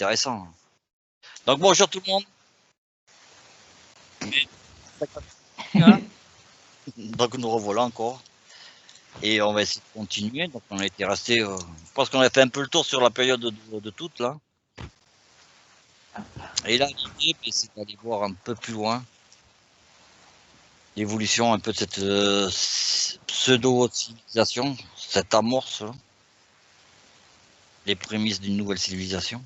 intéressant. Donc bonjour tout le monde. Donc nous revoilà encore. Et on va essayer de continuer. Donc on a été resté. Je pense qu'on a fait un peu le tour sur la période de toutes là. Et là l'idée c'est d'aller voir un peu plus loin l'évolution un peu de cette pseudo-civilisation, cette amorce, là, les prémices d'une nouvelle civilisation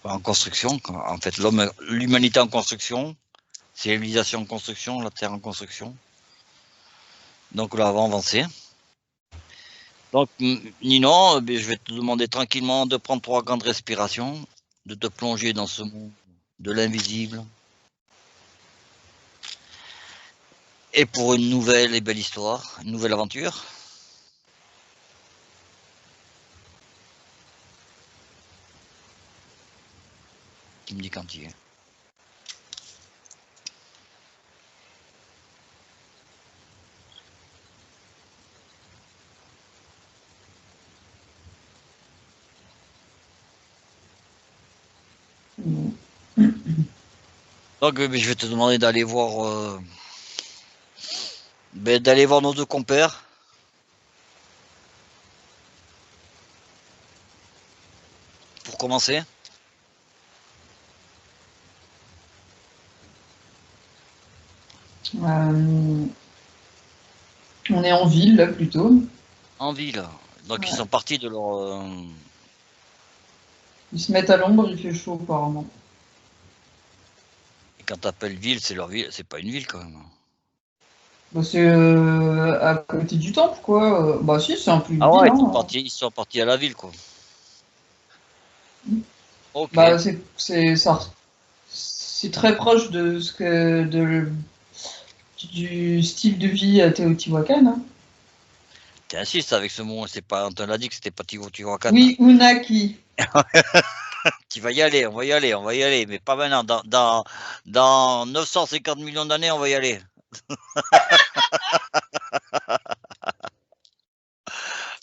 en construction. En fait, l'humanité en construction, civilisation en construction, la Terre en construction. Donc là, on va avancer. Donc, Ninon, je vais te demander tranquillement de prendre 3 grandes respirations, de te plonger dans ce monde de l'invisible. Et pour une nouvelle et belle histoire, une nouvelle aventure. Tu me dis quand tu es. Donc, je vais te demander d'aller voir, d'aller voir nos 2 compères. Pour commencer. On est en ville, là, plutôt. En ville. Donc, Ouais. ils sont partis de leur. Ils se mettent à l'ombre, il fait chaud, apparemment. Et quand t'appelles ville, c'est leur ville. C'est pas une ville quand même. Bah, c'est à côté du temple, quoi. Bah, si, c'est un peu une Ah ville, ouais, hein. ils sont partis à la ville quoi. Ok. Bah, c'est très proche de ce que du style de vie à Teotihuacan, hein. T'insistes avec ce mot, c'est pas, on te l'a dit que c'était pas Tihuacan. Oui, Unaki. Tu vas y aller, on va y aller, on va y aller, mais pas maintenant. Dans 950 millions d'années, on va y aller.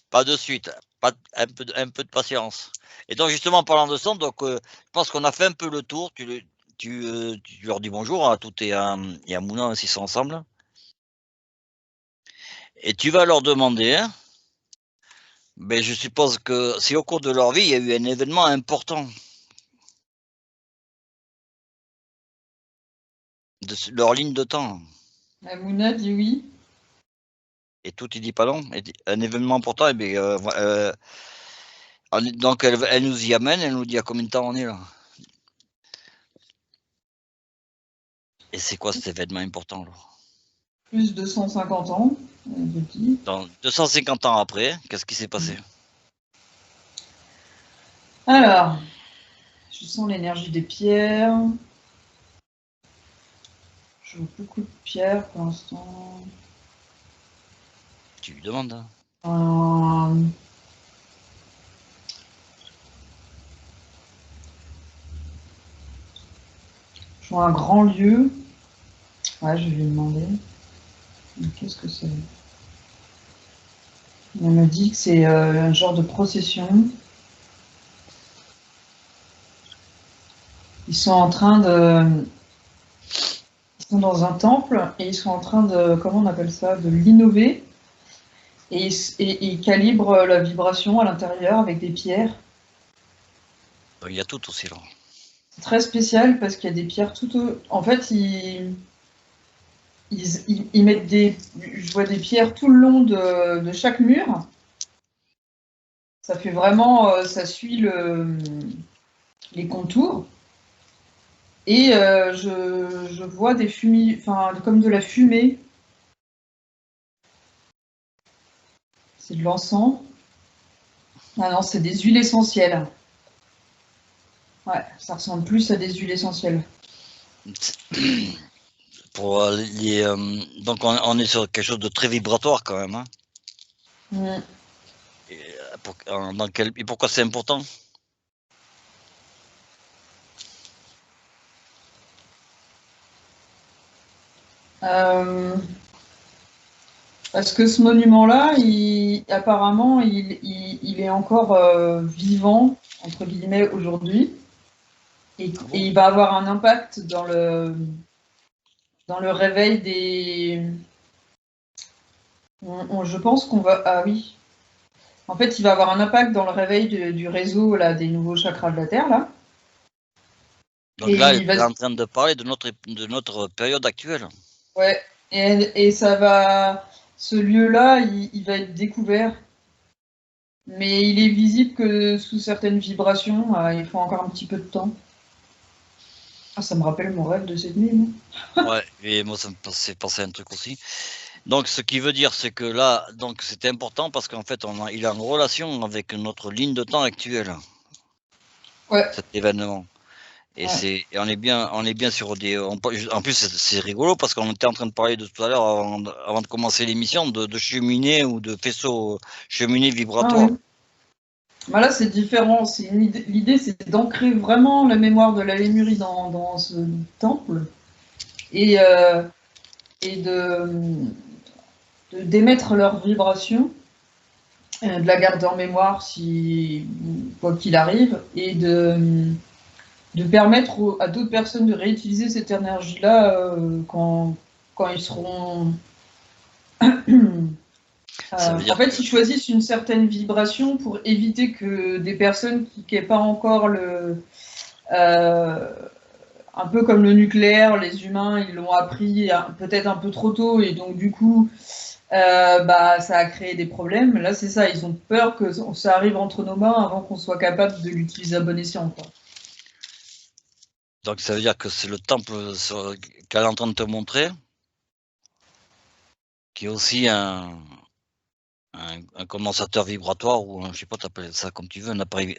Pas de suite, un peu de patience. Et donc justement, en parlant de ça, donc je pense qu'on a fait un peu le tour. Tu leur dis bonjour à toutes et à Mouna s'ils sont ensemble. Et tu vas leur demander, hein, ben, je suppose que si au cours de leur vie, il y a eu un événement important de leur ligne de temps. Amuna dit oui. Et tout, il dit pas non. Un événement important, et bien, donc elle nous y amène, elle nous dit à combien de temps on est là. Et c'est quoi cet événement important là? Plus de 150 ans, je dis. Dans 250 ans après, qu'est-ce qui s'est passé? Alors, je sens l'énergie des pierres. Je vois beaucoup de pierres pour l'instant. Tu lui demandes. Hein. Euh, je vois un grand lieu. Ouais, je vais lui demander. Qu'est-ce que c'est? Elle me dit que c'est un genre de procession. Ils sont en train de. Ils sont dans un temple et ils sont en train de. Comment on appelle ça? De l'innover. Et ils calibrent la vibration à l'intérieur avec des pierres. Il y a tout aussi là. C'est très spécial parce qu'il y a des pierres tout au. En fait, ils mettent des. Je vois des pierres tout le long de chaque mur. Ça fait vraiment. Ça suit les contours. Et je vois des fumées, enfin, comme de la fumée. C'est de l'encens. Ah non, c'est des huiles essentielles. Ouais, ça ressemble plus à des huiles essentielles. Pour donc on est sur quelque chose de très vibratoire quand même. Hein. Mm. Et pourquoi c'est important? Euh, Parce que ce monument-là, apparemment, il est encore vivant, entre guillemets, aujourd'hui. Et il va avoir un impact dans le réveil des... je pense qu'on va... Ah oui. En fait, il va avoir un impact dans le réveil du réseau là, des nouveaux chakras de la Terre, là. Donc là, il est en train de parler de notre période actuelle. Ouais, et ça va... Ce lieu-là, il va être découvert. Mais il est visible que sous certaines vibrations, il faut encore un petit peu de temps. Ah, ça me rappelle mon rêve de cette nuit. Ouais, et moi, ça me fait penser à un truc aussi. Donc, ce qui veut dire, c'est que là, donc c'était important parce qu'en fait, il a une relation avec notre ligne de temps actuelle. Ouais. Cet événement. Et ouais. on est bien sur des. En plus, c'est rigolo parce qu'on était en train de parler de tout à l'heure avant de commencer l'émission de cheminée ou de faisceau cheminée vibratoire. Ah, oui. Bah là, c'est différent. L'idée, c'est d'ancrer vraiment la mémoire de la Lémurie dans ce temple et d'émettre leurs vibrations, de la garder en mémoire quoi qu'il arrive, et de permettre à d'autres personnes de réutiliser cette énergie-là quand ils seront... en fait, ils choisissent une certaine vibration pour éviter que des personnes qui n'aient pas encore un peu comme le nucléaire, les humains, ils l'ont appris peut-être un peu trop tôt, et donc du coup, ça a créé des problèmes. Là, c'est ça, ils ont peur que ça arrive entre nos mains avant qu'on soit capable de l'utiliser à bon escient, quoi. Donc ça veut dire que c'est le temple qu'elle est en train de te montrer, qui est aussi un condensateur vibratoire ou je sais pas, t'appelles ça comme tu veux, un appareil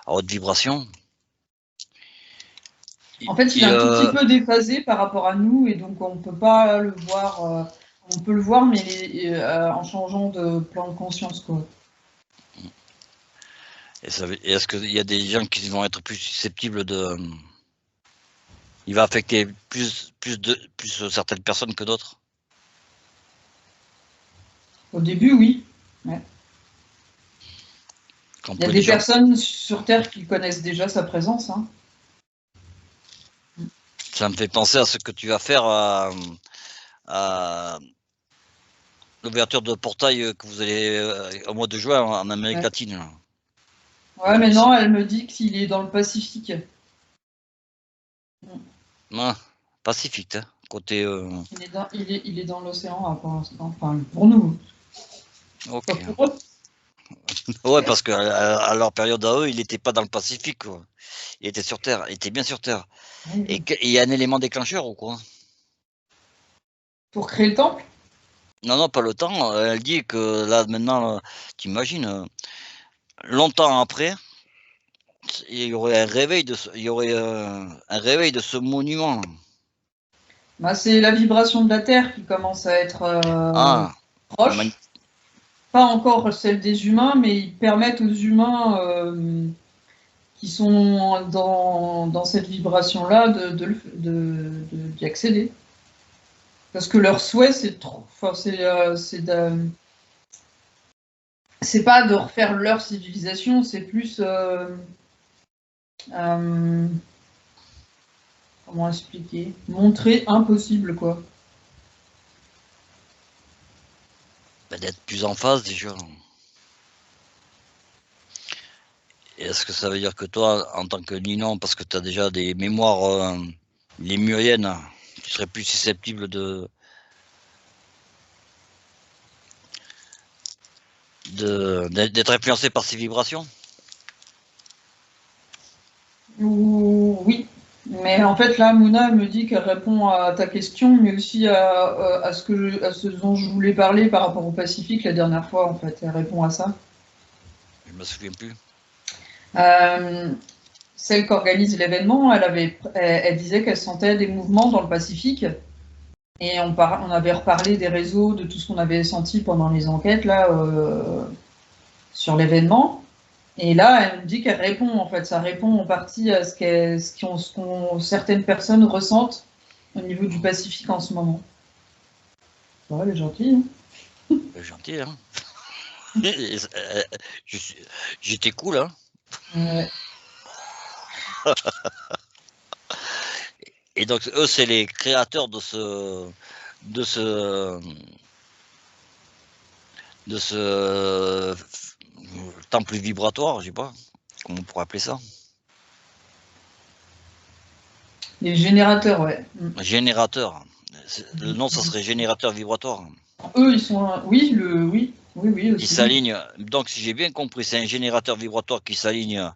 à haute vibration. En fait, il est un tout petit peu déphasé par rapport à nous, et donc on peut pas le voir. On peut le voir, mais en changeant de plan de conscience, quoi. Et est-ce qu'il y a des gens qui vont être plus susceptibles de... Il va affecter plus certaines personnes que d'autres? Au début, oui. Ouais. Il y a des personnes sur Terre qui connaissent déjà sa présence. Hein. Ça me fait penser à ce que tu vas faire à l'ouverture de portail que vous allez au mois de juin en Amérique latine. Ouais, mais non, elle me dit qu'il est dans le Pacifique. Ah, Pacifique, hein, côté... Il est dans l'océan pour l'instant, enfin pour nous. Ok. Ouais, parce que à leur période à eux, il n'était pas dans le Pacifique, quoi. Il était sur Terre, il était bien sur Terre. Et il y a un élément déclencheur ou quoi? Pour créer le temple? Non, non, pas le temps. Elle dit que là, maintenant, t'imagines, longtemps après, il y aurait un réveil de ce monument. Bah, c'est la vibration de la Terre qui commence à être proche. Pas encore celle des humains, mais ils permettent aux humains qui sont dans cette vibration-là d'y accéder. Parce que leur souhait, c'est pas de refaire leur civilisation, c'est plus comment expliquer, montrer impossible, quoi. D'être plus en phase déjà. Est-ce que ça veut dire que toi, en tant que Ninon, parce que tu as déjà des mémoires lémuriennes, tu serais plus susceptible d'être influencé par ces vibrations? Oui. Mais en fait, là, Mouna me dit qu'elle répond à ta question, mais aussi à ce dont je voulais parler par rapport au Pacifique la dernière fois, en fait. Elle répond à ça. Je me souviens plus. Celle qui organise l'événement, elle disait qu'elle sentait des mouvements dans le Pacifique. Et on avait reparlé des réseaux, de tout ce qu'on avait senti pendant les enquêtes là sur l'événement. Et là, elle me dit qu'elle répond, en fait. Ça répond en partie à ce qu'ont certaines personnes ressentent au niveau du Pacifique en ce moment. Ouais, elle est gentille. Hein. Gentil, hein. J'étais cool, hein. Ouais. Et donc, eux, c'est les créateurs de ce temple vibratoire, je sais pas comment on pourrait appeler ça. Les générateurs, ouais. Générateur. Le nom, ça serait générateur vibratoire. Eux, ils sont. Oui, oui, Qui aussi. s'aligne. Donc, si j'ai bien compris, c'est un générateur vibratoire qui s'aligne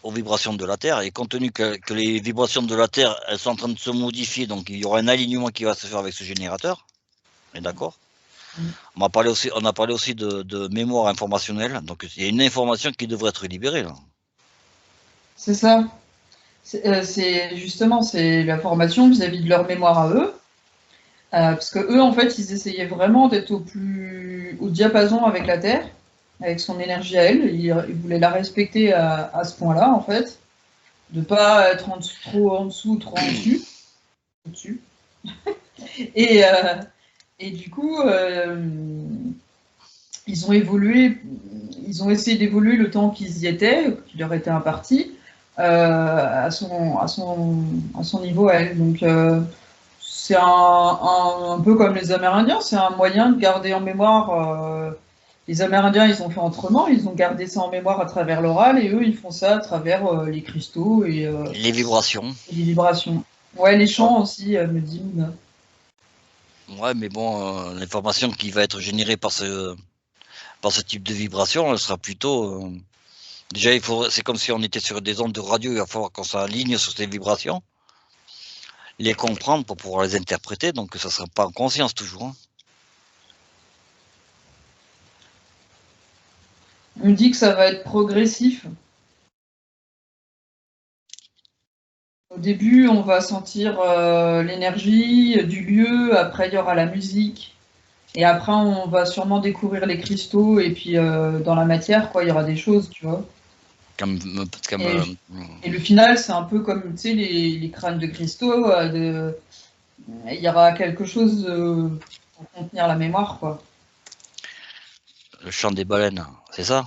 aux vibrations de la Terre. Et compte tenu que les vibrations de la Terre, elles sont en train de se modifier, donc il y aura un alignement qui va se faire avec ce générateur. On est d'accord? On a parlé aussi de mémoire informationnelle. Donc, il y a une information qui devrait être libérée, là. C'est ça. C'est justement, c'est la formation vis-à-vis de leur mémoire à eux. Parce que eux, en fait, ils essayaient vraiment d'être au diapason avec la Terre, avec son énergie à elle. Ils voulaient la respecter à ce point-là, en fait. De pas être trop en dessous, trop en dessus. Au-dessus. Et, du coup, ils ont évolué, ils ont essayé d'évoluer le temps qu'ils y étaient, qui leur était imparti, à son niveau à elle. Donc, c'est un peu comme les Amérindiens, c'est un moyen de garder en mémoire. Les Amérindiens, ils ont fait autrement, ils ont gardé ça en mémoire à travers l'oral, et eux, ils font ça à travers les cristaux Les vibrations. et les vibrations. Ouais, les Ouais, chants aussi, me dit Mouna. ouais, mais bon, l'information qui va être générée par ce type de vibration, elle sera plutôt. Déjà, c'est comme si on était sur des ondes de radio, il va falloir qu'on s'aligne sur ces vibrations, les comprendre pour pouvoir les interpréter, donc ça ne sera pas en conscience toujours, hein. On me dit que ça va être progressif. Au début, on va sentir l'énergie du lieu, après il y aura la musique, et après on va sûrement découvrir les cristaux, et puis dans la matière, quoi, il y aura des choses, tu vois. Comme, Et, et le final, c'est un peu comme, tu sais, les crânes de cristaux, il y aura quelque chose pour contenir la mémoire, quoi. le chant des baleines, c'est ça?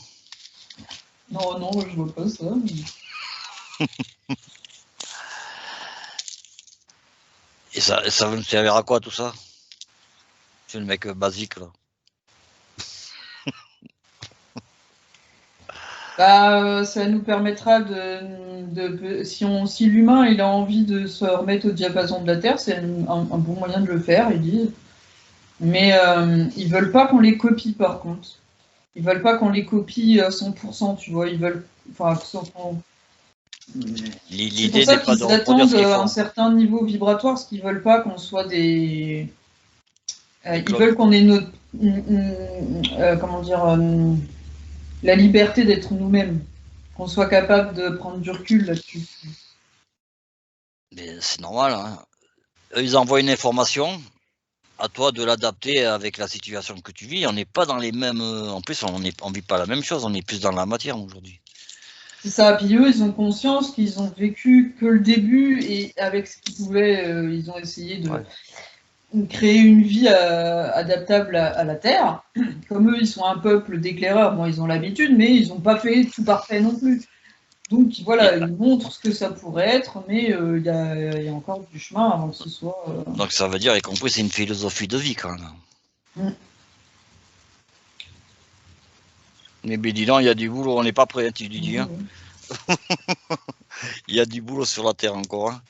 Non, non, je vois pas ça. Et ça va me servir à quoi tout ça? C'est le mec basique là. Bah, ça nous permettra si l'humain il a envie de se remettre au diapason de la Terre, c'est un bon moyen de le faire, ils disent. Mais ils veulent pas qu'on les copie par contre. Ils veulent pas qu'on les copie à 100%, tu vois. Ils veulent, enfin, c'est pour L'idée ça n'est pas de qu'ils reproduire attendent ce qu'ils un font. certain niveau vibratoire, parce qu'ils veulent pas qu'on soit des. Des Ils clones. veulent qu'on ait comment dire, la liberté d'être nous-mêmes, qu'on soit capable de prendre du recul là-dessus. Mais c'est normal, hein. Eux, ils envoient une information, à toi de l'adapter avec la situation que tu vis. On n'est pas dans les mêmes. En plus, on vit pas la même chose, on est plus dans la matière aujourd'hui. C'est ça. Puis eux, ils ont conscience qu'ils ont vécu que le début et avec ce qu'ils pouvaient, ils ont essayé Ouais. de créer une vie adaptable à la Terre. Comme eux, ils sont un peuple d'éclaireurs, bon, ils ont l'habitude, mais ils n'ont pas fait tout parfait non plus. Donc Et voilà, ils montrent ce que ça pourrait être, mais il y a encore du chemin avant que ce soit. donc ça veut dire, y compris, c'est une philosophie de vie quand même. Mm. Mais ben, dis donc, il y a du boulot, on n'est pas prêt, hein, tu dis, hein. Mm. Il y a du boulot sur la terre encore, hein.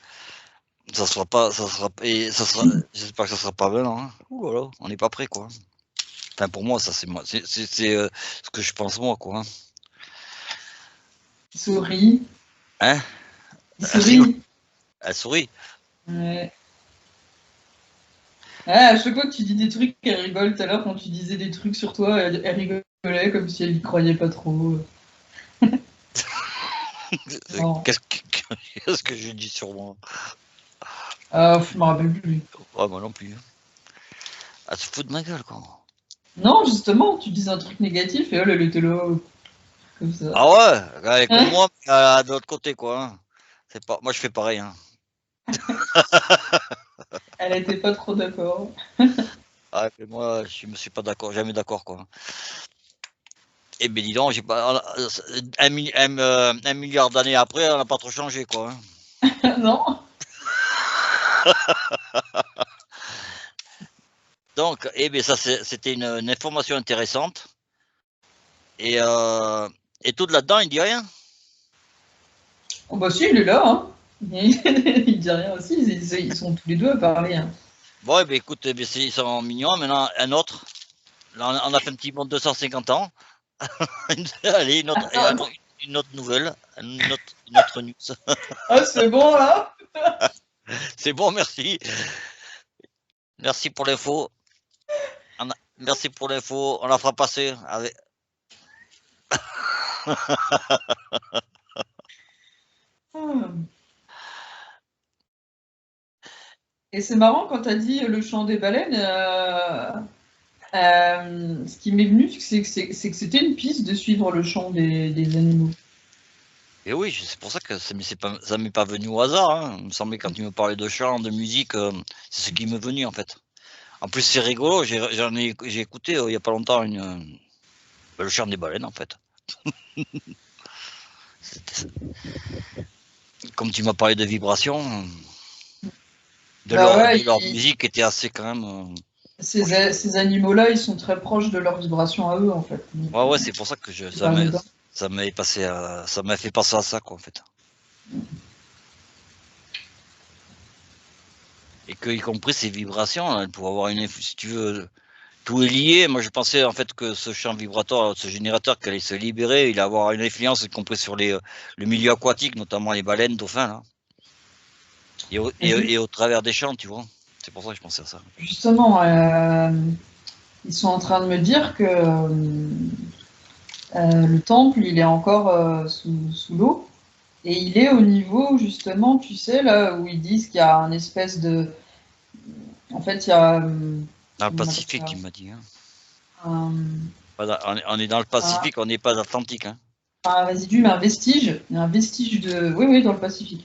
Ça sera pas, ça sera, et ça sera, j'espère que ça sera pas maintenant, hein. Ouh là là, on n'est pas prêt, quoi. Enfin, pour moi, ça, c'est ce que je pense, moi, quoi, hein. Ils sourient. Hein? Ils Elle rigole, sourient. elle sourit. Ouais. Ah, à chaque fois que tu dis des trucs, elle rigole. Tout à l'heure, quand tu disais des trucs sur toi, elle rigolait comme si elle y croyait pas trop. Non. Qu'est-ce que j'ai dit sur moi? Ah, je me rappelle plus. Ouais, moi non plus, hein. Elle se fout de ma gueule, quoi. Non, justement, tu disais un truc négatif et elle était là, comme ça. Ah ouais, elle est comme Hein. moi, mais de l'autre côté, quoi, hein. C'est pas, moi, je fais pareil, hein. Elle était pas trop d'accord. Ah, mais moi, je me suis pas d'accord, jamais d'accord, quoi. Eh ben dis donc, j'ai pas un milliard d'années après, on n'a pas trop changé, quoi. Non? Donc, eh ben ça, c'était une information intéressante. Et, tout là-dedans, il dit rien. Oh bah si, il est là, hein. Il dit rien aussi, ils sont tous les deux à parler, hein. Bon, eh ben écoute, eh ben, ils sont mignons. Maintenant, un autre. Là, on a fait un petit bond de 250 ans. Allez, une autre nouvelle, une autre news. Ah, c'est bon, là? C'est bon, merci. Merci pour l'info. Merci pour l'info. On la fera passer. Avec... Hmm. Et c'est marrant quand tu as dit le chant des baleines, ce qui m'est venu, c'est que c'était une piste de suivre le chant des animaux. Et oui, c'est pour ça que ça m'est pas venu au hasard. Hein. Il me semblait quand tu me parlais de chant, de musique, c'est ce qui m'est venu en fait. En plus, c'est rigolo. J'ai écouté il y a pas longtemps le chant des baleines en fait. Comme tu m'as parlé de vibrations, Bah ouais, de leur musique était assez quand même. ces animaux-là, ils sont très proches de leur vibration à eux, en fait. Donc, Ouais, c'est pour ça que c'est pas anodin. ça m'a fait penser à ça quoi en fait. Et que, y compris ces vibrations, elles pourraient avoir si tu veux, tout est lié. Moi, je pensais en fait que ce champ vibratoire, ce générateur qui allait se libérer, il allait avoir une influence, y compris sur le milieu aquatique, notamment les baleines, dauphins, là. Et au travers des champs, tu vois. C'est pour ça que je pensais à ça. Justement, ils sont en train de me dire que le temple, il est encore sous l'eau. Et il est au niveau, justement, tu sais, là où ils disent qu'il y a un espèce de. En fait, il y a. Dans le Comment on appelle Pacifique, ça? il m'a dit. Hein. Un, On est dans le un- Pacifique, on n'est pas Atlantique. Hein. un résidu, mais un vestige. Il y a un vestige de. Oui, oui, dans le Pacifique.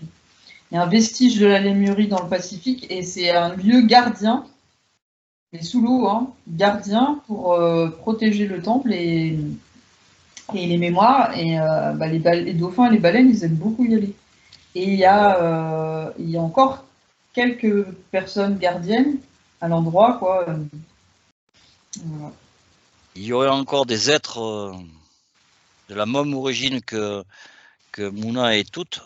Il y a un vestige de la Lémurie dans le Pacifique et c'est un lieu gardien, mais sous l'eau, hein, gardien pour protéger le temple et les mémoires. Et bah, les dauphins et les baleines, ils aiment beaucoup y aller. Et il y a encore quelques personnes gardiennes à l'endroit, quoi. Voilà. Il y aurait encore des êtres de la même origine que Mouna et toutes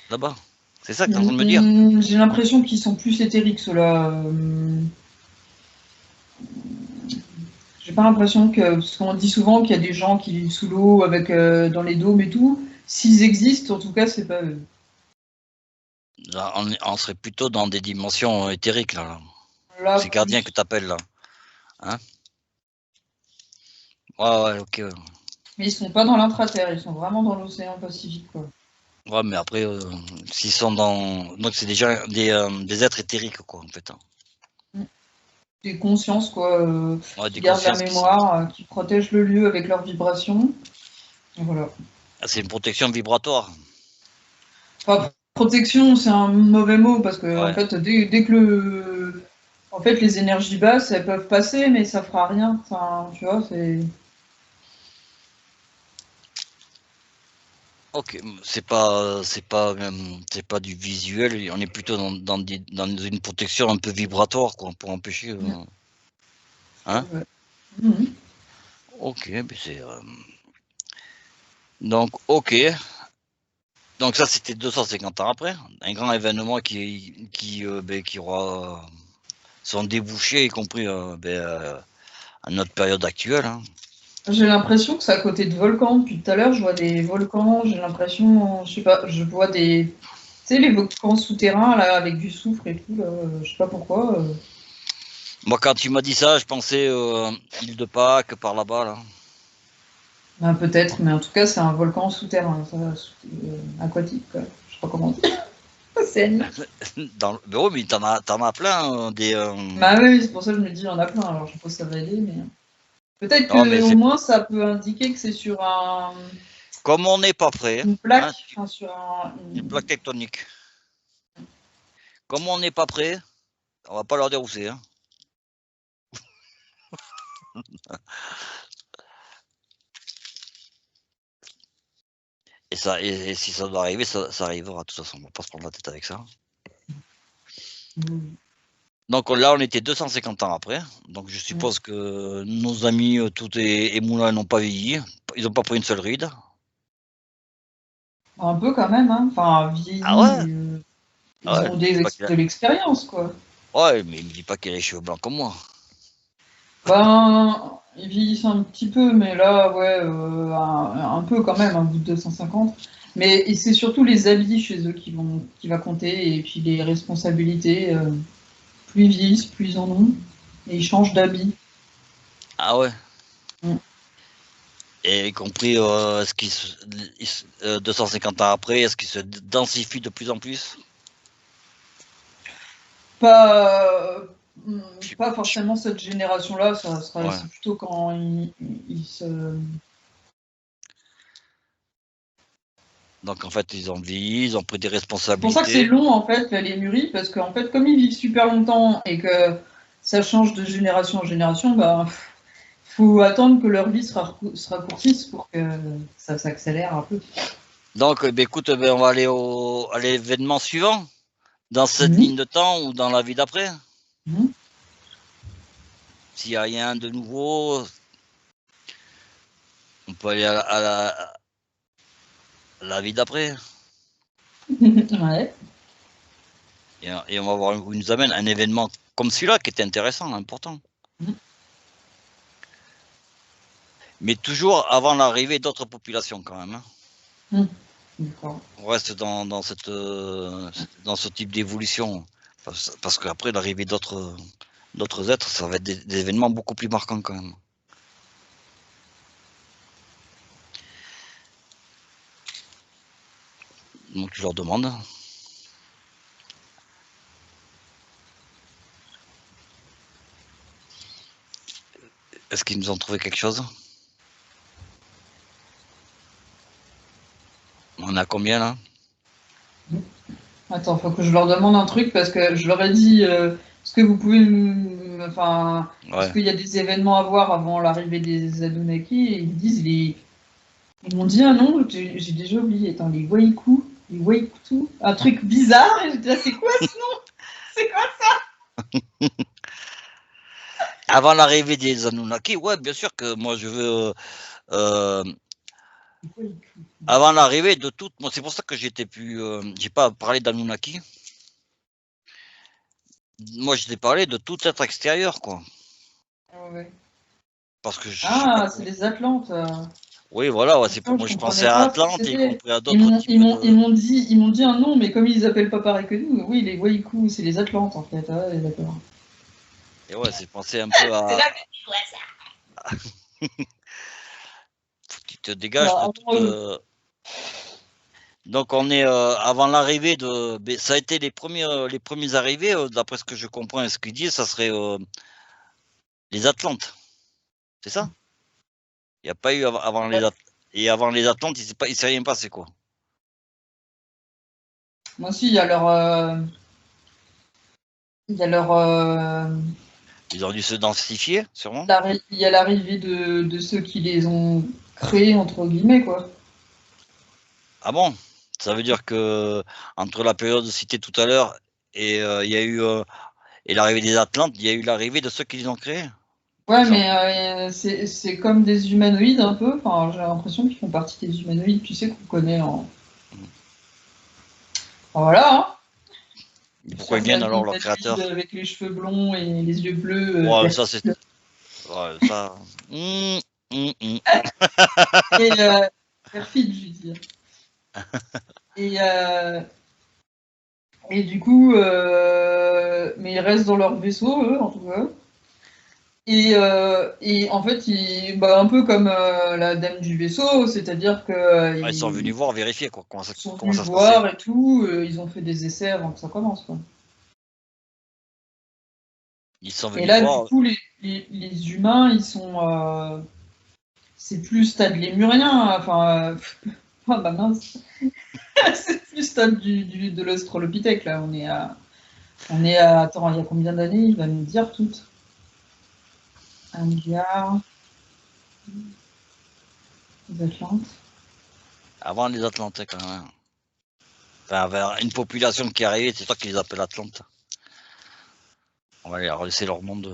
là-bas. C'est ça que tu es en train de me dire. J'ai l'impression qu'ils sont plus éthériques, ceux-là. J'ai pas l'impression que. Parce qu'on dit souvent qu'il y a des gens qui vivent sous l'eau, avec dans les dômes et tout. S'ils existent, en tout cas, c'est pas eux. Là, on serait plutôt dans des dimensions éthériques, là. Là, Ces gardiens que plus. tu appelles, là. Hein? Ouais, ok. Mais ils sont pas dans l'intraterre, ils sont vraiment dans l'océan Pacifique, quoi. Ouais, mais après, s'ils sont dans. Donc, c'est déjà des êtres éthériques, quoi, en fait. Hein. Des consciences, quoi, Ouais, qui des gardent la consciences qui sont. mémoire, qui protègent le lieu avec leurs vibrations. Et voilà. Ah, c'est une protection vibratoire. Enfin, protection, c'est un mauvais mot parce que en Ouais. fait, dès que en fait, les énergies basses, elles peuvent passer, mais ça fera rien. Enfin, tu vois, c'est. Ok, c'est pas du visuel. On est plutôt dans une protection un peu vibratoire, quoi, pour empêcher. Hein? Ouais. Mhm. Ok, ben c'est. Donc, ok. Donc ça, c'était 250 ans après, un grand événement qui aura son débouché, y compris à notre période actuelle. Hein. J'ai l'impression que c'est à côté de volcans. Depuis tout à l'heure, je vois des volcans. J'ai l'impression, je sais pas, je vois des, tu sais, les volcans souterrains là avec du soufre et tout. Là, je sais pas pourquoi. Moi, quand tu m'as dit ça, je pensais île de Pâques, par là-bas. Là. Ben, peut-être, mais en tout cas, c'est un volcan souterrain, ça, aquatique, quoi. Je sais pas comment dire. C'est animal. Dans le bureau, mais t'en as plein. Bah oui, c'est pour ça que je me dis, il y en a plein. Alors, je sais pas si ça va aider, mais peut-être Non, mais que au c'est moins ça peut indiquer que c'est sur comme on n'est pas prêt, une hein, plaque, enfin sur une plaque tectonique. Comme on n'est pas prêt, on va pas leur dire où c'est. Hein. Et si ça doit arriver, ça arrivera. De toute façon, on va pas se prendre la tête avec ça. Donc là, on était 250 ans après. Donc je suppose que nos amis Tout et Moulin n'ont pas vieilli. Ils n'ont pas pris une seule ride. Un peu quand même, hein. Enfin, vieilli, Ah ouais? ils Ah ouais, ont de l'expérience, quoi. Ouais, mais il me dit pas qu'il a les cheveux blancs comme moi. Ben, ils vieillissent un petit peu, mais là, ouais, un peu quand même, un bout de 250. Mais c'est surtout les habits chez eux qui va compter, et puis les responsabilités. Plus ils vieillissent, plus ils en ont. Et ils changent d'habit. Ah ouais. Mm. Et y compris, est-ce qu'ils 250 ans après, est-ce qu'ils se densifient de plus en plus? Pas, pas forcément cette génération-là, ça sera Ouais. c'est plutôt quand ils se. Donc en fait, ils ont vieilli, ils ont pris des C'est pour ça que c'est responsabilités. long en fait, les mûris, parce qu'en fait, comme ils vivent super longtemps et que ça change de génération en génération, bah, faut attendre que leur vie se raccourcisse pour que ça s'accélère un peu. Donc, ben, écoute, ben, on va aller à l'événement suivant, dans cette ligne de temps ou dans la vie d'après. Mhm. S'il n'y a rien de nouveau, on peut aller à la vie d'après. Ouais. Et on va voir où il nous amène un événement comme celui-là qui était intéressant, important. Mhm. Mais toujours avant l'arrivée d'autres populations quand même. Hein. D'accord. On reste dans ce type d'évolution. Parce qu'après l'arrivée d'autres êtres, ça va être des événements beaucoup plus marquants quand même. Donc tu leur demandes. Est-ce qu'ils nous ont trouvé quelque chose? On a combien là? Attends, faut que je leur demande un truc parce que je leur ai dit est-ce que vous pouvez enfin, est-ce Ouais. qu'il y a des événements à voir avant l'arrivée des Anunnaki et ils me disent ils m'ont dit un nom, j'ai déjà oublié. Attends, les Waikutu, un truc bizarre et j'étais là, c'est quoi ce nom? C'est quoi ça? Avant l'arrivée des Anunnaki, ouais, bien sûr que moi je veux. Avant l'arrivée de toutes. Moi, c'est pour ça que j'étais plus. J'ai pas parlé d'Anunnaki. Moi, je t'ai parlé de tout être extérieur, quoi. Ouais. Parce que je sais pas. Ah, c'est les Atlantes. Oui, voilà, ouais, c'est pour Attends, moi, je je pensais comprenais à pas ce que Atlante, y c'était. compris à d'autres types de. Ils m'ont dit un nom, mais comme ils appellent pas pareil que nous, oui, les Waiku, c'est les Atlantes en fait. Ah, ouais, d'accord. Et ouais, c'est pensé un peu C'est à. là que tu vois ça. Faut qu'il te dégage de Alors, toute. Donc on est avant l'arrivée de. Ça a été les premiers arrivés, d'après ce que je comprends et ce qu'il dit, ça serait les Atlantes. C'est ça? Il n'y a pas eu avant les Atlantes. Et avant les Atlantes, il s'est rien passé, quoi. moi aussi, il y a leur, Ils ont dû se densifier, sûrement. il y a l'arrivée de ceux qui les ont créés entre guillemets quoi. Ah bon? Ça veut dire que entre la période citée tout à l'heure et il y a eu et l'arrivée des Atlantes, il y a eu l'arrivée de ceux qui les ont créés. Ouais, Ça, mais c'est comme des humanoïdes un peu. Enfin, j'ai l'impression qu'ils font partie des humanoïdes, tu sais qu'on connaît en. Enfin, voilà, hein. pourquoi ils viennent Certains alors leurs humanoïdes créateurs? avec les cheveux blonds et les yeux bleus. Ouais, ça c'est ouais, ça. Hum, hum. Et perfide, je veux dire. Et, et du coup, mais ils restent dans leur vaisseau, eux, en tout cas. Et en fait, bah, un peu comme la dame du vaisseau, c'est-à-dire que Ouais, ils sont venus ils voir, vérifier quoi, sont comment venus ça se passait. voir et tout, ils ont fait des essais avant que ça commence, quoi. Ils sont Et venus là, du voir. coup, les humains, ils sont, c'est plus stade lémurien, enfin, oh, bah mince, c'est plus stade de l'Australopithèque là. Attends, il y a combien d'années? Il va nous dire toutes. 1 milliard. Les Atlantes. Avant les Atlantes, quand même. Enfin, vers une population qui est arrivée, c'est toi qui les appelles Atlantes. On va leur laisser leur monde.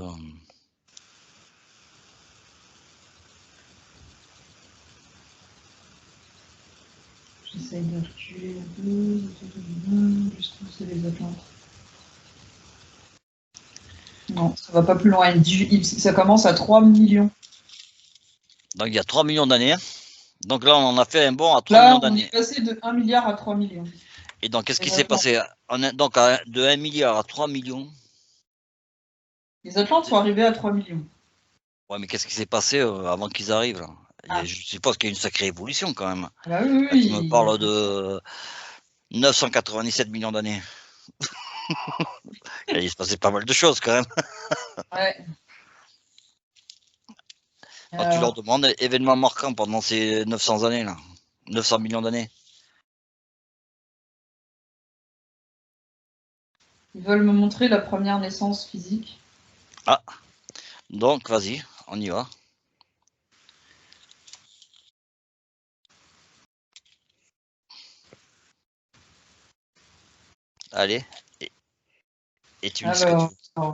J'essaye de reculer un peu. Jusqu'où c'est les Atlantes. Non, ça va pas plus loin. Ça commence à 3 millions. Donc il y a 3 millions d'années. Donc là, on en a fait un bond à 3 Là, millions on d'années. est passé de 1 milliard à 3 millions. Et donc, qu'est-ce qui s'est passé? Donc, de 1 milliard à 3 millions. Les Atlantes sont arrivés à 3 millions. Ouais, mais qu'est-ce qui s'est passé avant qu'ils arrivent là? Je suppose qu'il y a une sacrée évolution quand même. Bah oui, Là, tu me parles de 997 millions d'années. Il se passait pas mal de choses quand même. Ouais. Donc, tu leur demandes événements marquants pendant ces 900 années là. 900 millions d'années. Ils veulent me montrer la première naissance physique. Ah, donc vas-y, on y va. Allez, et tu dis ce que tu veux.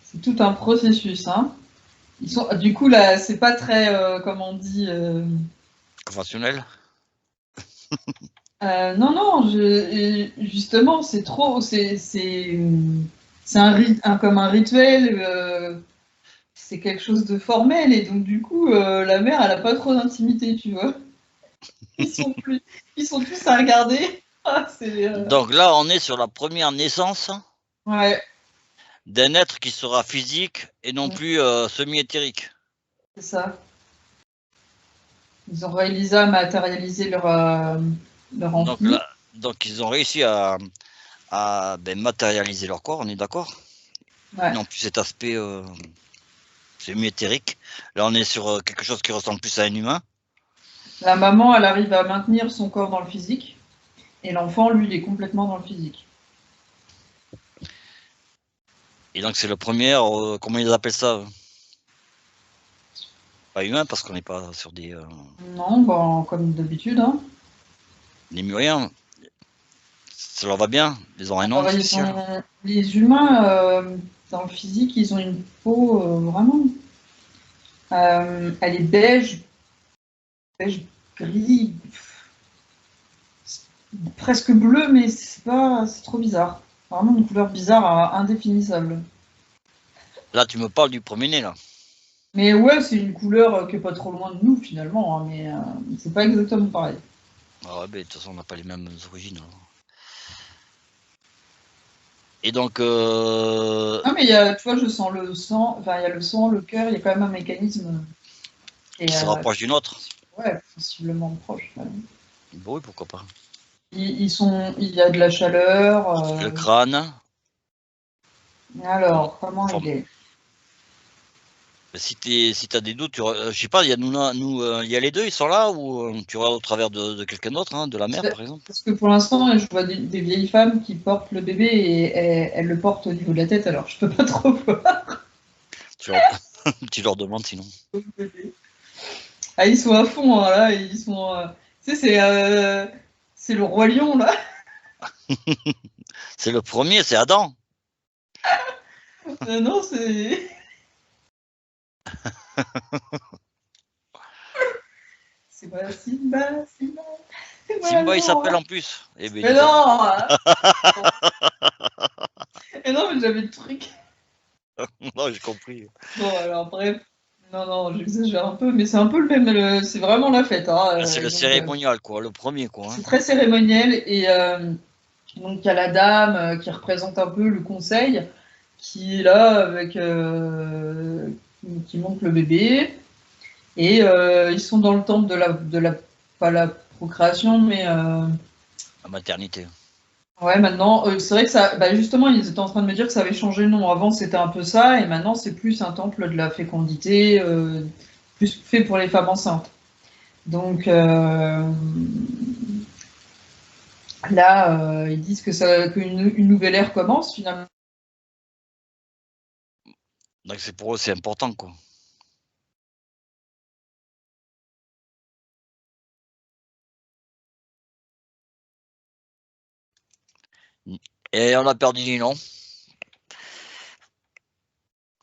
C'est tout un processus, hein. Ils sont, du coup, là, c'est pas très, comment on dit. Conventionnel? Non, non, justement, c'est trop, c'est comme un rituel, c'est quelque chose de formel, et donc du coup, la mère, elle a pas trop d'intimité, tu vois. Ils sont tous à regarder. Ah, Donc là, on est sur la première naissance. Ouais. D'un être qui sera physique et non plus semi-éthérique. C'est ça. Ils ont réalisé à matérialiser leur empire. Donc ils ont réussi à matérialiser leur corps, on est d'accord? Ouais. Non plus cet aspect semi-éthérique. Là, on est sur quelque chose qui ressemble plus à un humain. La maman, elle arrive à maintenir son corps dans le physique. Et l'enfant, lui, il est complètement dans le physique. Et donc c'est le premier, comment ils appellent ça? Pas humain, parce qu'on n'est pas sur des... Non, bon, comme d'habitude. Hein. Les muriens, ça leur va bien? Ils ont un nom spécial? Les humains, dans le physique, ils ont une peau vraiment... elle est beige gris, presque bleu, mais c'est trop bizarre. Vraiment une couleur bizarre, indéfinissable. Là, tu me parles du premier-né, là. Mais ouais, c'est une couleur qui est pas trop loin de nous, finalement, hein, mais c'est pas exactement pareil. Ah ouais, de toute façon, on n'a pas les mêmes origines. Alors. Et donc... Non, mais tu vois, je sens le sang, enfin, il y a le sang, le cœur, il y a quand même un mécanisme qui se rapproche d'une autre. Ouais, sensiblement proche. Ouais. Bon, oui, pourquoi pas. Il y a de la chaleur. Le crâne. Alors, comment il est? Si tu as des doutes, je sais pas, il y a les deux, ils sont là, ou tu regardes au travers de quelqu'un d'autre, hein, de la mère par exemple? Parce que pour l'instant, je vois des vieilles femmes qui portent le bébé et elles le portent au niveau de la tête, alors je peux pas trop voir. Tu leur demandes sinon. Ah, ils sont à fond, hein, là, ils sont. Tu sais, c'est le roi lion, là. C'est le premier, c'est Adam. Non, c'est. C'est pas Simba, Simba. Simba, il s'appelle en plus. Eh ben, mais non Et non, mais j'avais le truc. Non, j'ai compris. Bon, alors bref. Non, non, j'exagère un peu, mais c'est un peu le même. C'est vraiment la fête. Hein, C'est le cérémonial, quoi, le premier, quoi. Hein. C'est très cérémoniel et donc il y a la dame qui représente un peu le conseil qui est là avec qui monte le bébé et ils sont dans le temple de la pas la procréation mais La maternité. ouais maintenant c'est vrai que ça bah justement ils étaient en train de me dire que ça avait changé de nom avant c'était un peu ça et maintenant c'est plus un temple de la fécondité plus fait pour les femmes enceintes donc là, ils disent que qu'une nouvelle ère commence finalement. Donc c'est pour eux, c'est important, quoi. Et on a perdu Ninon.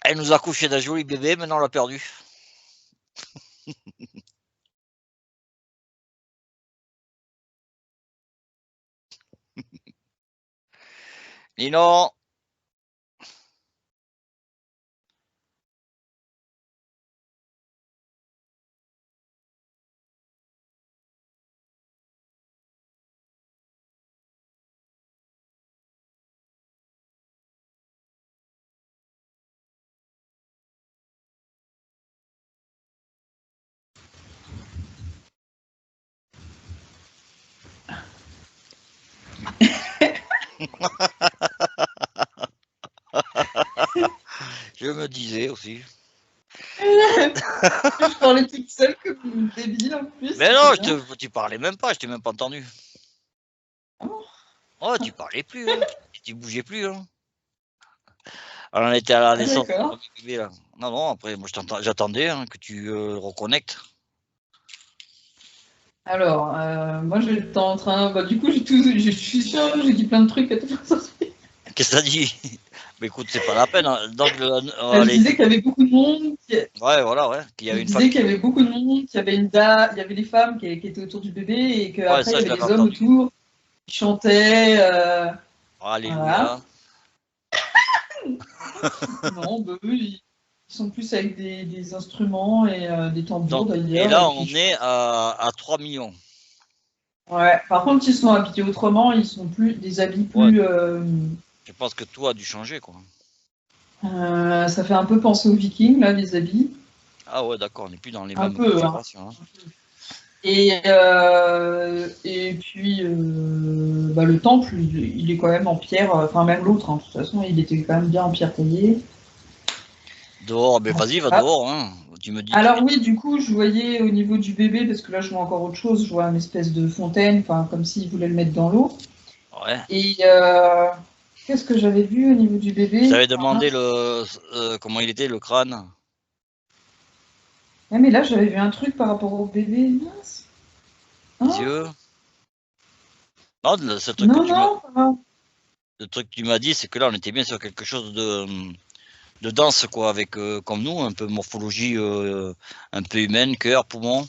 Elle nous a couché d'un joli bébé, maintenant on l'a perdu. Ninon. Je me disais aussi. Je parlais toute seule comme une débile en plus. Mais non, tu parlais même pas, je t'ai même pas entendu. Oh. Oh, tu parlais plus, hein. Tu bougeais plus, hein. Alors, on était à la naissance. Là. Non, après, moi j'attendais hein, que tu reconnectes. Alors, moi j'étais en train. Bah, du coup, je suis sûre, j'ai dit plein de trucs à tout faire. Qu'est-ce que t'as dit? Mais écoute, c'est pas la peine. Hein. Donc, je disais qu'il y avait beaucoup de monde. Ouais, voilà, ouais. Qu'il y avait qu'il y avait beaucoup de monde, qu'il y avait il y avait les femmes qui étaient autour du bébé et qu'après il y avait des hommes autour qui chantaient. Alléluia. Voilà. Non, bah, eux, ils sont plus avec des instruments et des tambours d'ailleurs. Et là, on est à 3 millions. Ouais, par contre, ils sont habillés autrement, ils sont plus des habits plus. Ouais. Je pense que tout a dû changer, quoi. Ça fait un peu penser aux Vikings, là, les habits. Ah ouais, d'accord, on n'est plus dans les un mêmes peu, configurations. Hein. Et puis, bah, le temple, il est quand même en pierre, enfin même l'autre, hein, de toute façon, il était quand même bien en pierre taillée. Dehors, mais vas-y, va dehors. Hein. Tu me dis. Alors oui, du coup, je voyais au niveau du bébé, parce que là, je vois encore autre chose, je vois une espèce de fontaine, enfin comme s'il voulait le mettre dans l'eau. Ouais. Et qu'est-ce que j'avais vu au niveau du bébé? J'avais demandé comment il était, le crâne. Ouais, mais là, j'avais vu un truc par rapport au bébé. Mince. Les yeux. Non, ce truc le truc que tu m'as dit, c'est que là, on était bien sur quelque chose de dense, quoi, avec, comme nous, un peu morphologie un peu humaine, cœur, poumon.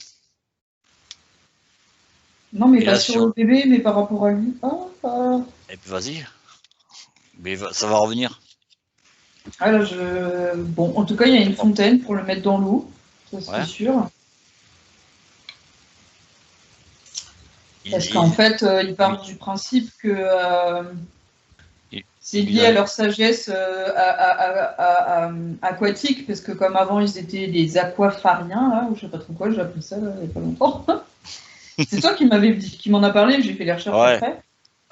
Non, mais pas sur le bébé, mais par rapport à lui. Et puis vas-y. Mais ça va revenir. Ah, là, bon, en tout cas, il y a une fontaine pour le mettre dans l'eau, ça c'est sûr. Parce qu'en fait, ils partent du principe que c'est lié à leur sagesse aquatique, parce que comme avant, ils étaient des aquafariens, là, ou je sais pas trop quoi, j'ai appris ça là, il n'y a pas longtemps. C'est toi qui m'en a parlé, j'ai fait les recherches après.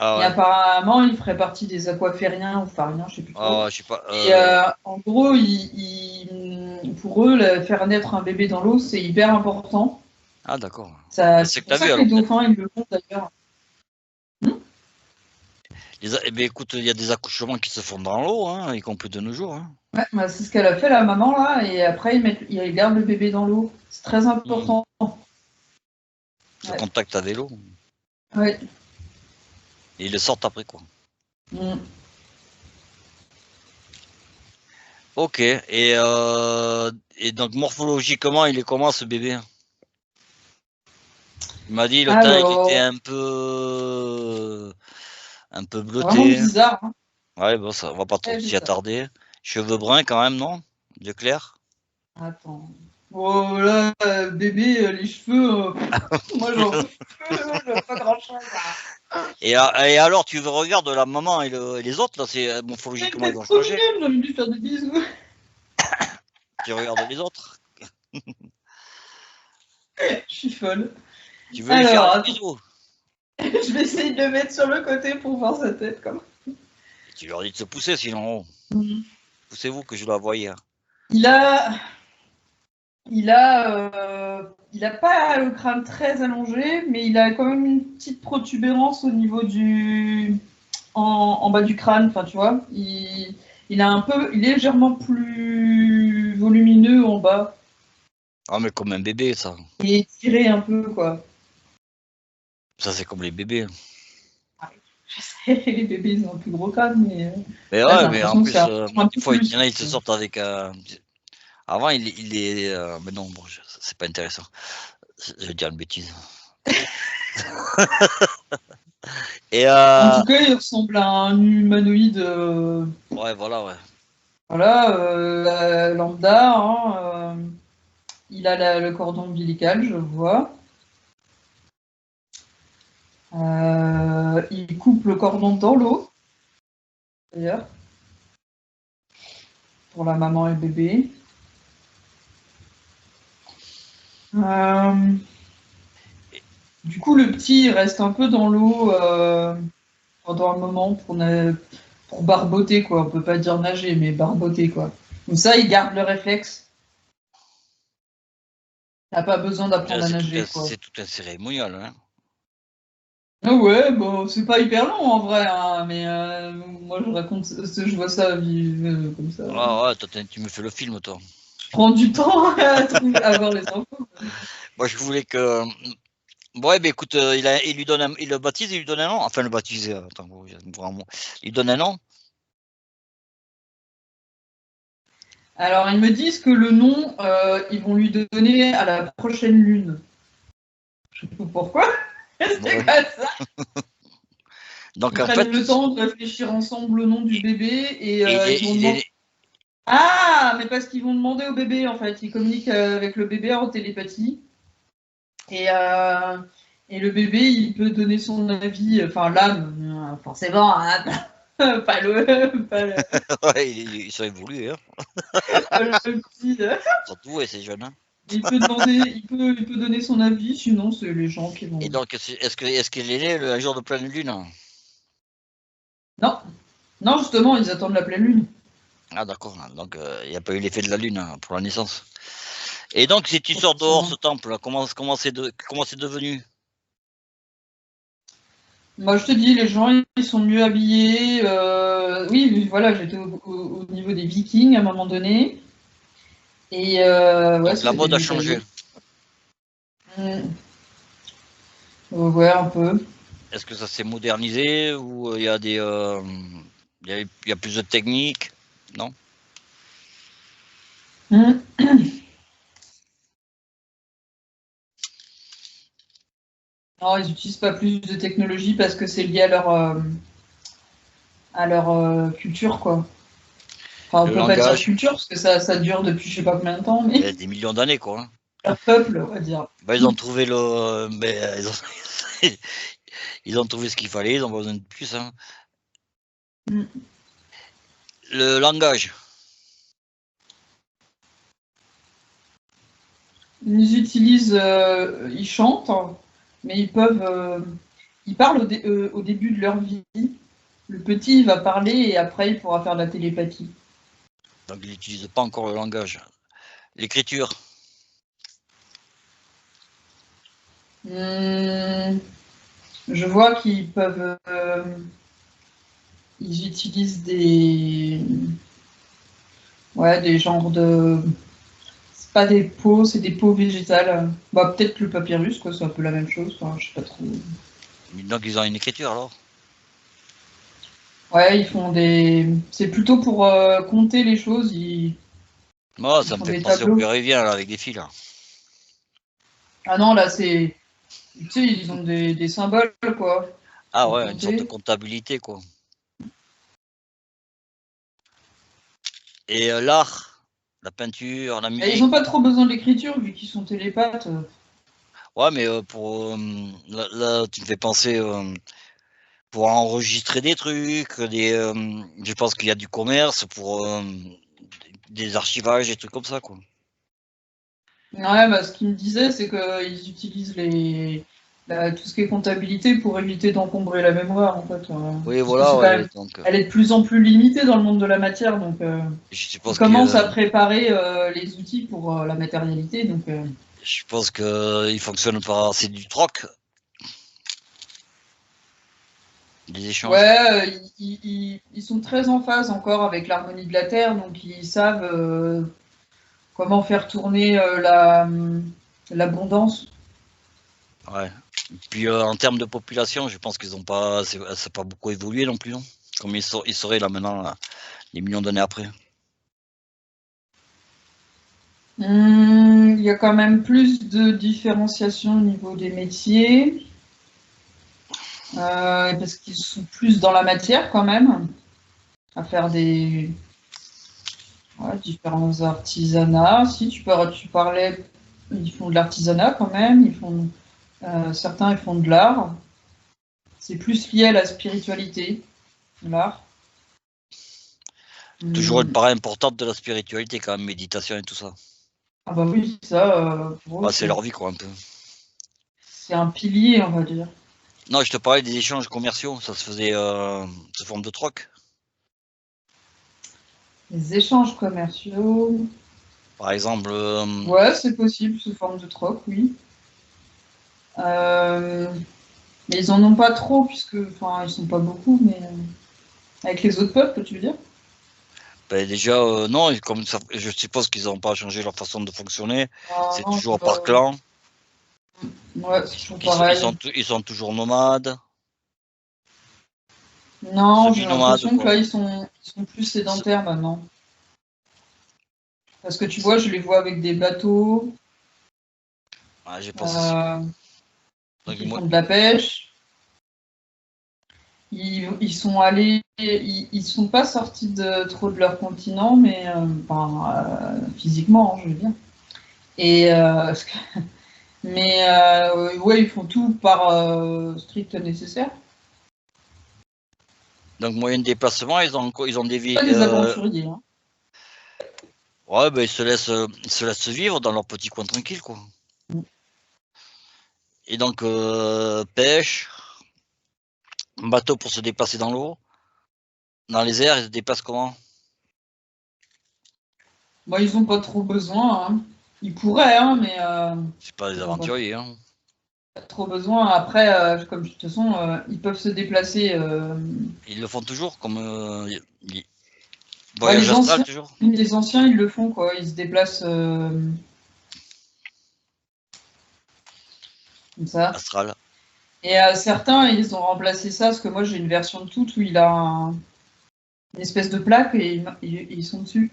Et apparemment, il ferait partie des aquafériens ou fariens, je sais plus trop. Je sais pas, Et en gros, pour eux, faire naître un bébé dans l'eau, c'est hyper important. Ah d'accord. C'est pour ça que les dauphins, ils le font d'ailleurs. Ben, écoute, il y a des accouchements qui se font dans l'eau, hein, y compris de nos jours. Hein. Ouais, bah, c'est ce qu'elle a fait la maman là, et après ils gardent le bébé dans l'eau. C'est très important. Ce contact à vélo. Oui. Et ils le sortent après quoi. Ok. Et donc morphologiquement, il est comment ce bébé? Il m'a dit l'autre temps il était un peu bleuté. Vraiment bizarre. Hein. Ouais, bon, ça, on va pas trop s'y attarder. Cheveux bruns quand même, non? De clair? Attends. Oh là, bébé, les cheveux, moi j'en veux pas grand chose. Et alors, tu regardes la maman et les autres, là, c'est morphologiquement ils vont changer. J'ai envie de lui faire des bisous. Tu regardes les autres? Je suis folle. Tu veux lui faire un bisou? Je vais essayer de le mettre sur le côté pour voir sa tête. Comme... Tu leur dis de se pousser, sinon. Poussez-vous que je la voyais. Il a pas le crâne très allongé, mais il a quand même une petite protubérance au niveau en bas du crâne. Enfin, tu vois, il il est légèrement plus volumineux en bas. Ah, mais comme un bébé, ça. Il est tiré un peu, quoi. Ça, c'est comme les bébés. Je sais, les bébés, ils ont un plus gros crâne, mais Mais là, j'ai ouais, mais en l'impression que c'est plus, un des peu fois, il plus. y en a, ils se sortent avec. Avant, il est. Mais non, bon, c'est pas intéressant. Je vais dire une bêtise. Et En tout cas, il ressemble à un humanoïde, ouais, voilà, ouais. voilà, lambda. Hein, il a le cordon ombilical, je le vois. Il coupe le cordon dans l'eau, d'ailleurs, pour la maman et le bébé. Du coup, le petit reste un peu dans l'eau pendant un moment pour barboter, quoi. On peut pas dire nager, mais barboter, quoi. Comme ça, il garde le réflexe. T'as pas besoin d'apprendre à nager, quoi. C'est tout un cérémonial, hein. Ah ouais, bon, c'est pas hyper long en vrai, hein, mais moi je vois ça comme ça. Ah ouais, toi, tu me fais le film, toi. Je prends du temps à voir les enfants. Moi, je voulais que. Ouais, ben écoute, il le baptise, il lui donne un nom. Enfin, le baptiser, attends, vraiment. Il donne un nom. Alors ils me disent que le nom, ils vont lui donner à la prochaine lune. Je sais pas pourquoi. C'est Ouais. comme ça. Donc, Ils en prennent fait, le temps de réfléchir ensemble au nom du bébé et ils vont il demander. est, Ah, mais parce qu'ils vont demander au bébé en fait. Ils communiquent avec le bébé en télépathie. Et, euh, et le bébé, il peut donner son avis, enfin l'âme, forcément, hein, pas le ouais, ils sont évolués, hein. petit. Surtout, ouais, c'est jeune, hein. Il peut demander, il peut donner son avis, sinon c'est les gens qui Et vont. donc, est-ce qu'il est né un jour de pleine lune? Non, non, justement, ils attendent la pleine lune. Ah, d'accord. Donc, il n'y a pas eu l'effet de la lune, hein, pour la naissance. Et donc, si tu sors dehors, ce Forcément. temple, comment c'est devenu? Moi, je te dis, les gens, ils sont mieux habillés. Oui, voilà, j'étais au niveau des Vikings à un moment donné. Et ouais, Donc, la c'était mode a détaillé. changé. Ouais, un peu. Est-ce que ça s'est modernisé ou il y a il y a plus de techniques? Non? Mm. Non, ils n'utilisent pas plus de technologie parce que c'est lié à leur culture, quoi. Enfin, on Le peut pas dire langage? culture parce que ça dure depuis je sais pas combien de temps, Il y a mais des millions d'années, quoi, hein. leur peuple, on va dire. Bah, ils ont trouvé ils ont trouvé ce qu'il fallait, ils ont pas besoin de plus, hein. Mm. Le langage. Ils chantent, mais ils parlent au début de leur vie. Le petit, il va parler et après, il pourra faire de la télépathie. Donc, ils n'utilisent pas encore le langage. L'écriture. Hmm, je vois ils utilisent des genres de, c'est pas des peaux, c'est des peaux végétales. Bah, peut-être le papyrus, quoi, c'est un peu la même chose. Enfin, je sais pas trop. Donc, ils ont une écriture, alors? Ouais, ils font des. C'est plutôt pour compter les choses. Moi, Ils ça me font fait des penser au tableaux. péruvien, là, avec des fils, là. Ah non, là, c'est. Tu sais, ils ont des symboles, quoi, Ah pour ouais, une sorte de compter. comptabilité, quoi. Et l'art, la peinture, la Et ils musique. n'ont pas trop besoin de l'écriture, vu qu'ils sont télépathes. Ouais, mais là, tu me fais penser pour enregistrer des trucs, je pense qu'il y a du commerce pour des archivages, des trucs comme ça, quoi. Ouais, bah, ce qu'ils me disaient, c'est qu'ils utilisent tout ce qui est comptabilité pour éviter d'encombrer la mémoire, en fait. Oui, Parce que voilà, c'est quand ouais, même. donc Elle est de plus en plus limitée dans le monde de la matière, donc je ils suppose commencent que à préparer les outils pour la matérialité. Donc, il fonctionne par c'est du troc. des échanges. Ouais, ils sont très en phase encore avec l'harmonie de la Terre, donc ils savent comment faire tourner l'abondance. Ouais. Puis en termes de population, je pense qu'ils ont pas, ça n'a pas beaucoup évolué non plus, non? Comme ils seraient là maintenant, là, des millions d'années après. Il y a quand même plus de différenciation au niveau des métiers, parce qu'ils sont plus dans la matière quand même, à faire des différents artisanats. Si tu parlais, ils font de l'artisanat quand même, certains ils font de l'art. C'est plus lié à la spiritualité, l'art. Toujours une Hum, part importante de la spiritualité quand même, méditation et tout ça. Ah bah oui, ça, pour eux, Bah, c'est leur vie quoi un peu. c'est un pilier, on va dire. Non, je te parlais des échanges commerciaux, ça se faisait sous forme de troc. Les échanges commerciaux, Par exemple, ouais, c'est possible sous forme de troc, oui. Euh, mais ils en ont pas trop, puisque, enfin, ils sont pas beaucoup, mais avec les autres peuples, tu veux dire? ben déjà, non, comme ça, je suppose qu'ils n'ont pas changé leur façon de fonctionner. Ah C'est non, toujours par clan. ouais, c'est toujours pareil. Ils sont toujours nomades, Non, j'ai semi-nomades, l'impression que là, quoi. ils sont plus sédentaires maintenant. Parce que tu vois, je les vois avec des bateaux, Ah, j'ai pensé ça. euh, Donc, ils moi, font de la pêche. Ils sont allés, ils sont pas sortis trop de leur continent, mais physiquement, je veux dire. Et mais ouais, ils font tout par strict nécessaire. donc moyen de déplacement, ils ont des vies. Pas des aventuriers, hein. Ouais, ben ils se laissent vivre dans leur petit coin tranquille, quoi. Et donc pêche, bateau pour se déplacer dans l'eau, dans les airs, ils se déplacent comment? Moi, ils ont pas trop besoin, hein. Ils pourraient, hein, mais C'est pas des ils ont pas aventuriers, hein. trop besoin. Après, comme de toute façon, ils peuvent se déplacer. Ils le font toujours, comme Ouais, voyage astral toujours, les anciens, ils le font, quoi. Ils se déplacent comme ça. astral. Et certains, ils ont remplacé ça, parce que moi, j'ai une version de toute où il a une espèce de plaque et ils sont dessus.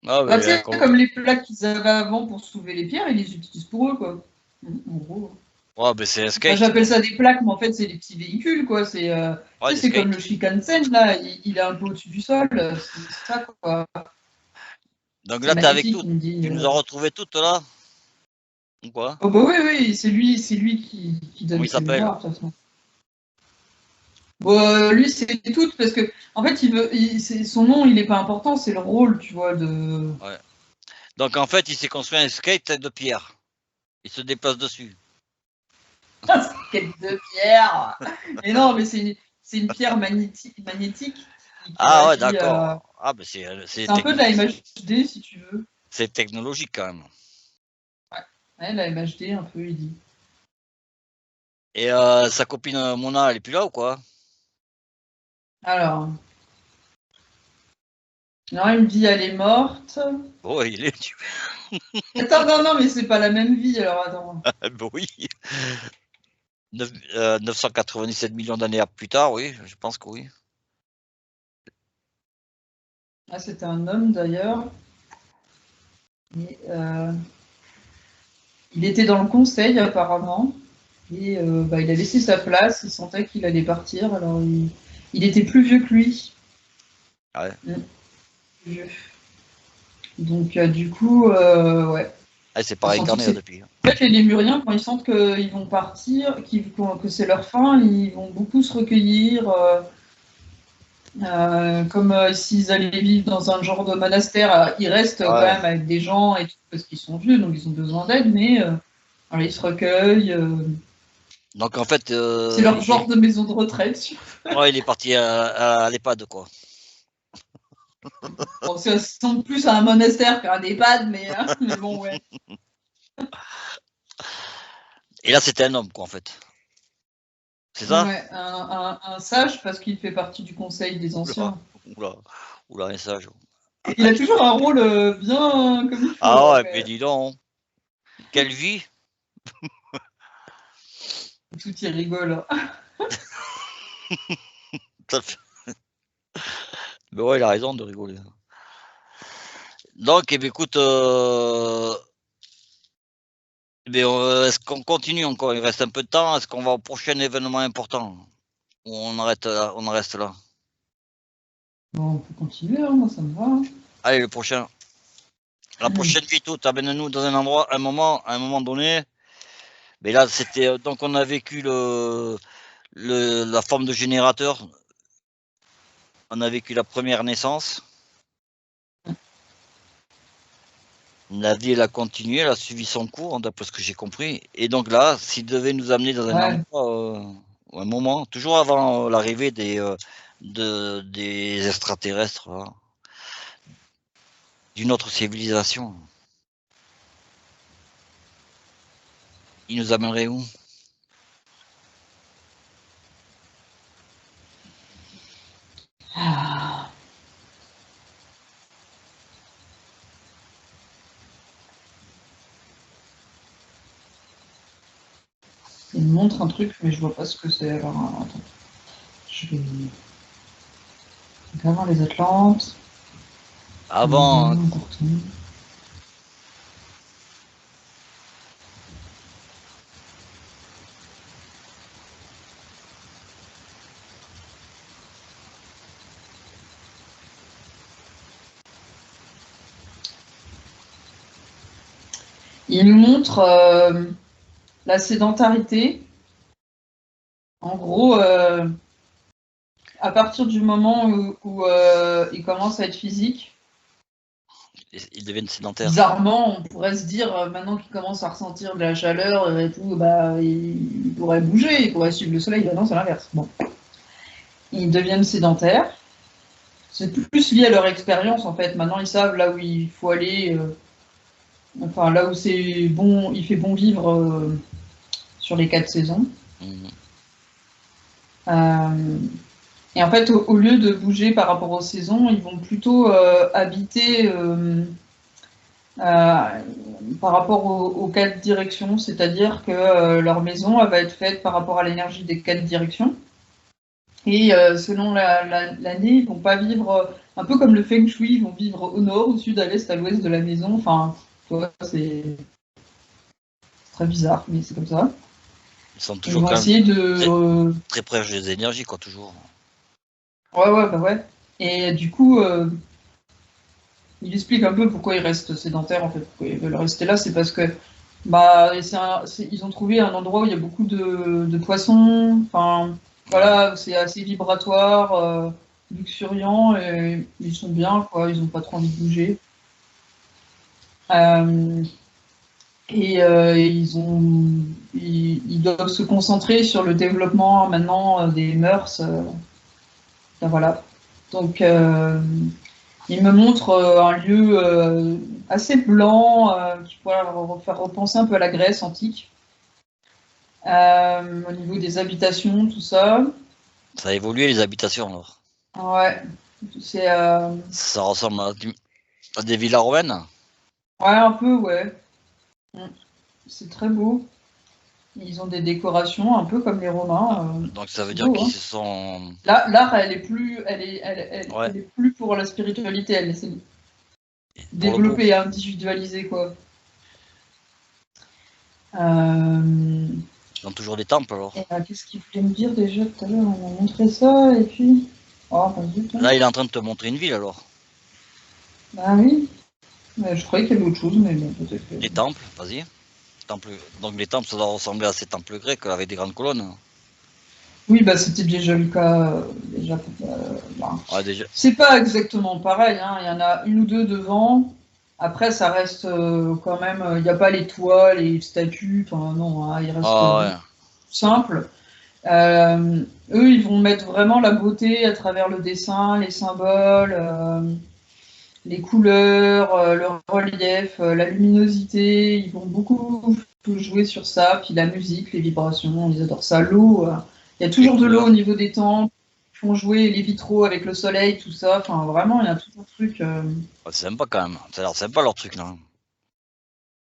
Ah, Bah, tu ben, sais, comme les plaques qu'ils avaient avant pour soulever les pierres, ils les utilisent pour eux, quoi. En gros. ouais, ben c'est un Enfin, skate, j'appelle quoi. ça des plaques, mais en fait, c'est des petits véhicules, quoi. Ouais, Tu sais, des c'est comme le skates. Shinkansen, là, il est un peu au-dessus du sol. C'est ça, quoi. Donc C'est là, t'es avec magnétique, tout. il me dit. Tu nous as retrouvés toutes là, ou quoi? Oh, bah oui, oui, c'est lui qui Comment donne il ses s'appelle? mémoires, de toute façon. Bon, lui, c'est tout, parce que, en fait, son nom, il est pas important, c'est le rôle, tu vois, de. Ouais. Donc en fait, il s'est construit un skate de pierre. Il se déplace dessus. Quête de pierre! Mais non, mais c'est une pierre magnétique qui Ah ouais, réagit. d'accord. Ah ben C'est un peu de la MHD, si tu veux. c'est technologique quand même. Ouais, la MHD, un peu, il dit. Et sa copine Mona, elle est plus là ou quoi? Alors, non, il me dit elle est morte. Oh, il est tué. Attends, non, non, mais c'est pas la même vie, alors attends. Bah oui. 997 millions d'années plus tard, oui, je pense que oui. Ah, c'était un homme d'ailleurs. Et, il était dans le conseil apparemment. Et bah, il a laissé sa place, il sentait qu'il allait partir, alors il était plus vieux que lui. Ouais. Plus vieux. Donc du coup, ouais. Ah, c'est Il pas a senti que réincarné c'est. depuis. En fait, les Lémuriens, quand ils sentent qu'ils vont partir, que c'est leur fin, ils vont beaucoup se recueillir. Comme s'ils allaient vivre dans un genre de monastère, ils restent quand Ouais. même avec des gens et tout, parce qu'ils sont vieux, donc ils ont besoin d'aide, mais alors, ils se recueillent. Donc en fait, C'est leur genre de maison de retraite. ouais, il est parti à l'EHPAD quoi. Bon, ça ressemble plus à un monastère qu'à un EHPAD, mais bon, ouais. Et là, c'était un homme quoi en fait. C'est ça? Ouais, un sage parce qu'il fait partie du conseil des Oula, anciens. oula, oula, un sage. Il a toujours un rôle bien comme il faut. Ah Hein, ouais, quand mais même. dis donc, quelle vie! Tout y rigole. Ça fait- Mais ouais, il a raison de rigoler. Donc, eh bien, écoute, est-ce qu'on continue encore? Il reste un peu de temps. Est-ce qu'on va au prochain événement important? Ou on arrête là, on en reste là? Bon, on peut continuer, hein, moi ça me va. Hein. Allez, le prochain. La prochaine Vito, t'amènes-nous dans un endroit, un moment, à un moment donné. Mais là, c'était donc on a vécu la forme de générateur. On a vécu la première naissance. La vie, elle a continué, elle a suivi son cours, d'après ce que j'ai compris. Et donc là, s'il devait nous amener dans un Ouais. endroit, ou un moment, toujours avant l'arrivée des extraterrestres, là, d'une autre civilisation, il nous amènerait où? Ah. Il me montre un truc, mais je vois pas ce que c'est. Alors, attends. Je vais. Donc, avant les Atlantes. Avant, Important. Il nous montre la sédentarité. En gros, à partir du moment où il commence à être physique, ils deviennent sédentaires. bizarrement, on pourrait se dire, maintenant qu'il commence à ressentir de la chaleur et tout, bah, il pourrait bouger, il pourrait suivre le soleil. Bah non, c'est l'inverse. Bon. Ils deviennent sédentaires. C'est plus lié à leur expérience, en fait. Maintenant, ils savent là où il faut aller, enfin, là où c'est bon, il fait bon vivre sur les 4 saisons. Mmh. Et en fait, au lieu de bouger par rapport aux saisons, ils vont plutôt habiter par rapport aux 4 directions, c'est-à-dire que leur maison elle va être faite par rapport à l'énergie des 4 directions. Et selon l'année, ils vont pas vivre un peu comme le feng shui, ils vont vivre au nord, au sud, à l'est, à l'ouest de la maison. Enfin, c'est très bizarre, mais c'est comme ça. Ils sont Ils toujours vont quand même essayer de. très proches des énergies, quoi, toujours. Ouais, ouais, bah ouais. Et du coup, il explique un peu pourquoi ils restent sédentaires, en fait, pourquoi ils veulent rester là. C'est parce que bah, ils ont trouvé un endroit où il y a beaucoup de poissons. Enfin, voilà, c'est assez vibratoire, luxuriant, et ils sont bien, quoi. Ils n'ont pas trop envie de bouger. Euh, et ils doivent se concentrer sur le développement maintenant des mœurs. Ben voilà. Donc, il me montre un lieu assez blanc qui pourrait leur faire repenser un peu à la Grèce antique. Au niveau des habitations, tout ça. Ça a évolué, les habitations, alors. Ouais, c'est Ça ressemble à des villas romaines. ouais, un peu, ouais. Mm. C'est très beau. Ils ont des décorations un peu comme les Romains. Donc ça veut C'est dire beau, qu'ils hein. se sont... Là, l'art, Ouais, elle est plus pour la spiritualité, elle est pour le beau. développée, individualisée, quoi. Euh, Ils ont toujours des temples, alors. Et qu'est-ce qu'il voulait me dire déjà tout à l'heure? On m'a montré ça et puis. Oh, bah zut, hein. Là, il est en train de te montrer une ville, alors. Bah oui. Mais je croyais qu'il y avait autre chose, mais bon, peut-être que. Les temples, vas-y. Donc les temples, ça doit ressembler à ces temples grecs, avec des grandes colonnes. Oui, bah c'était déjà le cas. Déjà, bah, Ouais, déjà. c'est pas exactement pareil, hein. Il y en a une ou deux devant. Après, ça reste quand même. Il n'y a pas les toits, les statues. Enfin, non, hein, il reste Ah beaucoup ouais. plus simple. Eux, ils vont mettre vraiment la beauté à travers le dessin, les symboles. Les couleurs, le relief, la luminosité, ils vont beaucoup jouer sur ça, puis la musique, les vibrations, ils adorent ça. L'eau, Il y a toujours de l'eau couleurs. au niveau des temples. Ils font jouer les vitraux avec le soleil, tout ça. Enfin, vraiment, il y a tout un truc. C'est sympa quand même. Ça a l'air sympa leur truc là.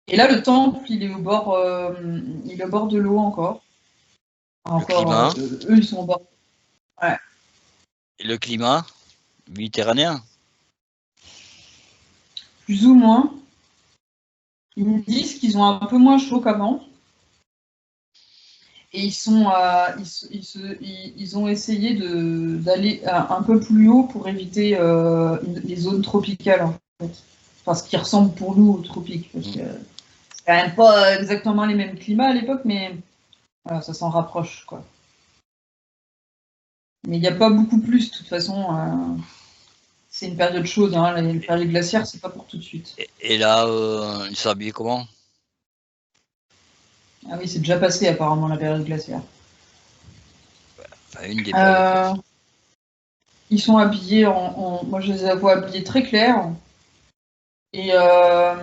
Et là, le temple, il est au bord de l'eau encore. Le Encore, climat. eux, ils sont au bord. Ouais. Et le climat méditerranéen. Plus ou moins. Ils me disent qu'ils ont un peu moins chaud qu'avant. Et ils ont essayé d'aller un peu plus haut pour éviter les zones tropicales, en fait. Enfin, ce qui ressemble pour nous aux tropiques. Parce que c'est quand même pas exactement les mêmes climats à l'époque, mais voilà, ça s'en rapproche, quoi. Mais il n'y a pas beaucoup plus, de toute façon. C'est une période chaude, hein. La période glaciaire, c'est pas pour tout de suite. Et là, ils sont habillés comment? Ah oui, c'est déjà passé apparemment la période glaciaire. Enfin, une des périodes. Ils sont habillés moi je les vois habillés très clairs. Et en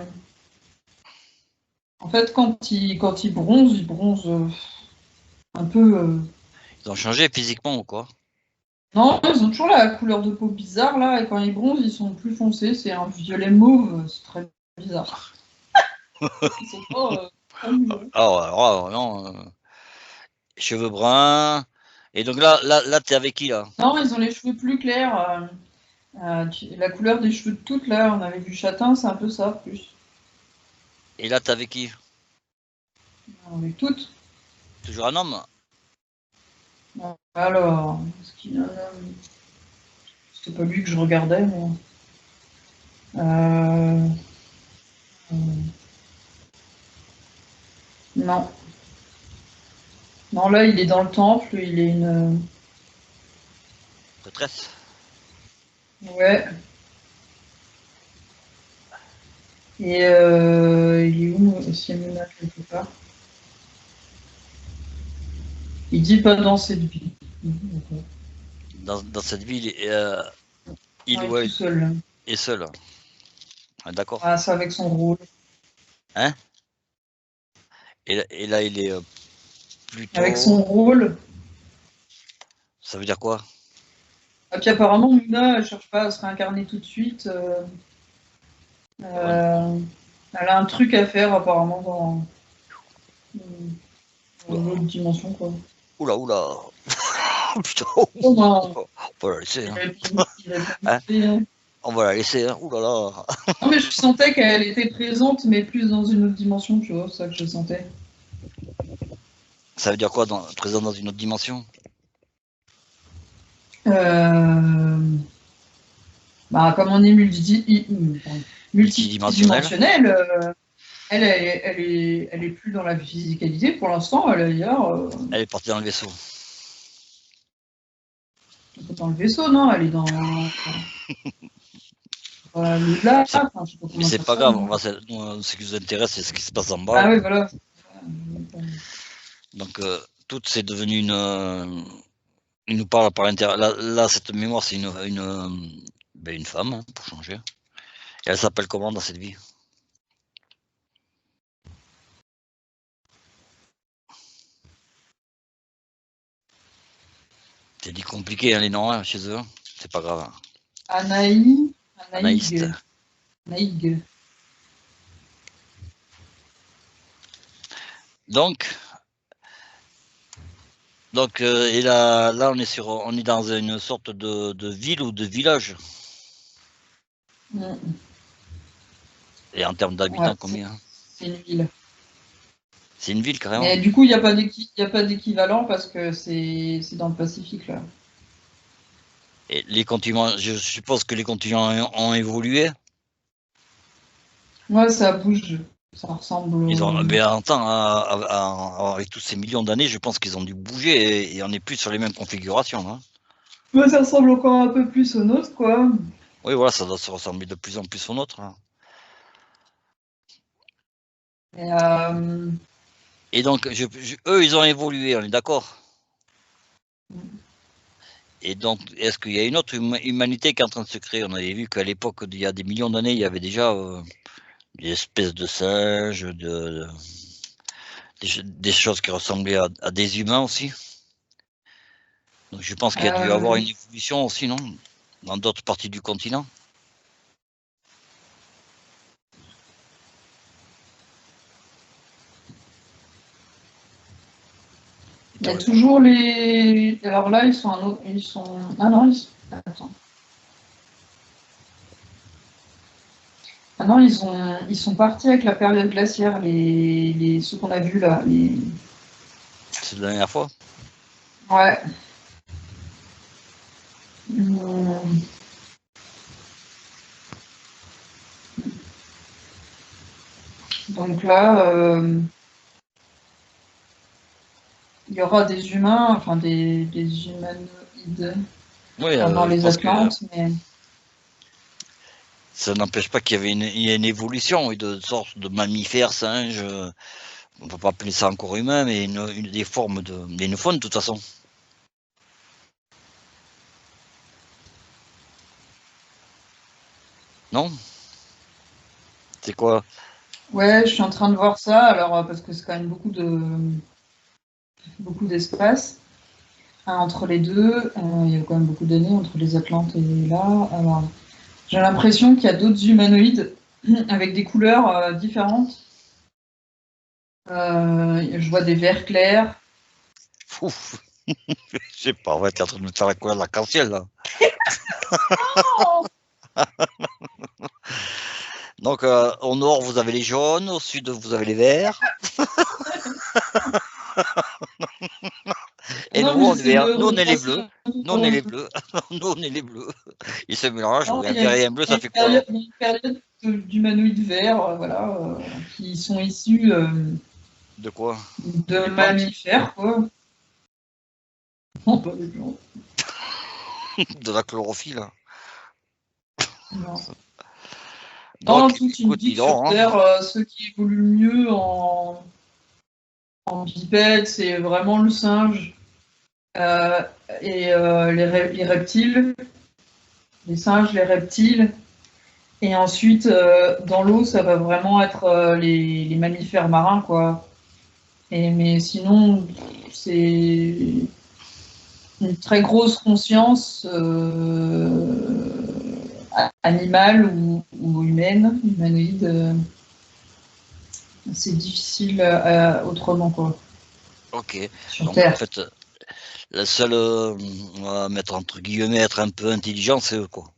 fait, quand ils bronzent un peu. Ils ont changé physiquement ou quoi? Non, ils ont toujours la couleur de peau bizarre là, et quand ils bronzent, ils sont plus foncés. C'est un violet mauve, c'est très bizarre. Ils sont pas mignons. Alors, non. Cheveux bruns. Et donc là, t'es avec qui là? Non, ils ont les cheveux plus clairs. La couleur des cheveux de toutes là, on avait vu châtain, c'est un peu ça plus. Et là, t'es avec qui? Avec toutes. Toujours un homme? Alors, est-ce qu'il y en a. C'était pas lui que je regardais, mais. Euh, non. Non, là, il est dans le temple, il est une. Retraite? Ouais. Et il est où, Siamuna, quelque part? Il dit pas dans cette vie. D'accord. Dans cette ville, il Non, il ou est tout elle seul, là. est seul. Ah, d'accord. Ah, c'est avec son rôle. Hein? Et là, il est Avec plutôt. son rôle. Ça veut dire quoi? Et puis apparemment, Muna, elle cherche pas à se réincarner tout de suite. Ouais. Elle a un truc à faire apparemment dans Oula, l'autre dimension, quoi. oula, oula. Putain, Oh non, on va la laisser. Hein. il répond vite Hein? fait, hein. On va la laisser. Hein. Ouh là là. Non, mais je sentais qu'elle était présente, mais plus dans une autre dimension, tu vois, c'est ça que je sentais. Ça veut dire quoi, présent dans une autre dimension? Euh, Bah, comme on est Multidimensionnel? multidimensionnel, elle est plus dans la physicalité pour l'instant, elle est ailleurs. Elle est partie dans le vaisseau. Dans le vaisseau, non, elle est dans l'au-delà, C'est- enfin, je sais pas Mais comment c'est dire pas ça. grave. Mais. Ce qui nous intéresse, c'est ce qui se passe en bas. Ah Là. oui, voilà. Donc, tout c'est devenu une. Il nous parle par l'intérieur. Là, cette mémoire, c'est une femme, hein, pour changer. Et elle s'appelle comment dans cette vie? C'est dit compliqué, hein, les noms hein, chez eux. C'est pas grave. Hein. Anaïste. Anaïg. Donc, et là, on est dans une sorte de ville ou de village. Mm. Et en termes Ouais, d'habitants, combien? c'est une ville. C'est une ville carrément. Mais du coup, il n'y a pas d'équivalent parce que c'est dans le Pacifique, là. Et les continents, je suppose que les continents ont évolué. Ouais, ça bouge. Ça ressemble Ils ont, au. mais en temps, avec tous ces millions d'années, je pense qu'ils ont dû bouger et on n'est plus sur les mêmes configurations. Hein. Ouais, ça ressemble encore un peu plus au nôtre, quoi. Oui, voilà, ça doit se ressembler de plus en plus au nôtre. Hein. Et, Et donc, eux, ils ont évolué, on est d'accord. Et donc, est-ce qu'il y a une autre humanité qui est en train de se créer? On avait vu qu'à l'époque, il y a des millions d'années, il y avait déjà des espèces de singes, des choses qui ressemblaient à des humains aussi. Donc je pense qu'il y a dû avoir une évolution aussi, non? Dans d'autres parties du continent. Il y a toujours les. Alors là, ils sont un autre. Ils sont. Ah non, Attends. Ah non, ils sont partis avec la période glaciaire, ceux qu'on a vus là. C'est la dernière fois. Ouais. Donc là, il y aura des humains, enfin des humanoïdes Oui, pendant je les pense que Atlantes, mais ça n'empêche pas qu'il y avait une évolution, de sorte de mammifères, singes. On ne peut pas appeler ça encore humain, mais des formes une faune de toute façon. Non? C'est quoi? ouais, je suis en train de voir ça, alors parce que c'est quand même beaucoup d'espace entre les deux. Il y a quand même beaucoup d'années entre les Atlantes et là. Alors, j'ai l'impression qu'il y a d'autres humanoïdes avec des couleurs différentes. Je vois des verts clairs. Ouf. Je sais pas, on va être en train de me faire la couleur de l'arc-en-ciel là. Oh Donc au nord vous avez les jaunes, au sud vous avez les verts, et nous non, mais on est c'est vert, une nous on est les bleus, représentation. nous on est les bleus, nous on est les bleus. Ils se mélangent, Non, un vert et un bleu, ça fait quoi alors? il y a une période d'humanoïdes verts, voilà, qui sont issus De quoi? de Des plantes? mammifères, quoi. Non, pas des plantes. De la chlorophylle. Non. Non, Donc tout, il me écoute, dit dis que sur donc, hein. Terre, ceux qui évoluent le mieux en bipède, c'est vraiment le singe euh, et les reptiles, les singes, les reptiles. Et ensuite, dans l'eau, ça va vraiment être les mammifères marins, quoi. Mais sinon, c'est une très grosse conscience animale ou humaine, humanoïde. C'est difficile autrement, quoi, Ok. sur Donc en Terre. fait, la seule, on va mettre entre guillemets, être un peu intelligent, c'est eux quoi.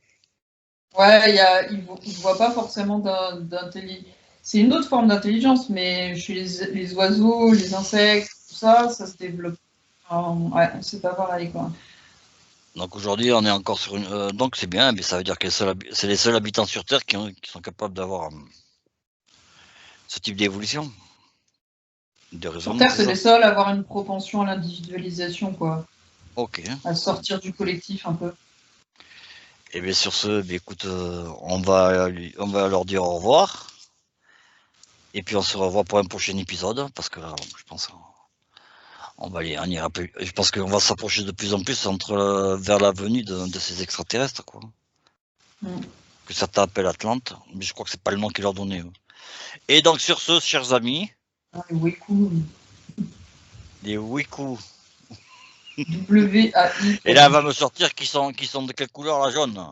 Ouais, ils voient pas forcément d'intelligence. C'est une autre forme d'intelligence, mais chez les oiseaux, les insectes, tout ça, ça se développe. Ouais, c'est pas pareil, quoi. Donc aujourd'hui, on est encore sur une. Donc c'est bien, mais ça veut dire que c'est les seuls habitants sur Terre qui sont capables d'avoir ce type d'évolution, de Sur raisonnement, Terre, c'est c'est ça? les seuls à avoir une propension à l'individualisation, quoi. Ok. À sortir du collectif un peu. Et bien sur ce, écoute, on va leur dire au revoir. Et puis on se revoit pour un prochain épisode, parce que là, je pense on ira plus. Je pense qu'on va s'approcher de plus en plus vers la venue de ces extraterrestres, quoi. Mm. Que certains appellent Atlante, mais je crois que c'est pas le nom qu'ils leur donnaient. Et donc sur ce, chers amis, Ah, le Weku, les Wiku. Et là, elle va W-A-I-K-U. me sortir qui sont de quelle couleur la jaune.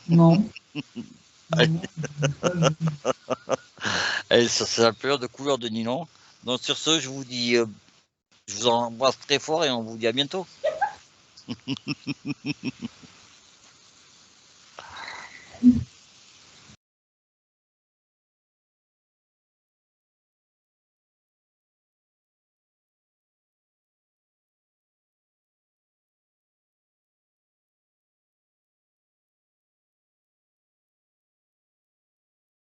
Non. Allez, Non, pas vu. allez, ça c'est la période de couleur de Ninon. Donc sur ce, je vous embrasse très fort et on vous dit à bientôt.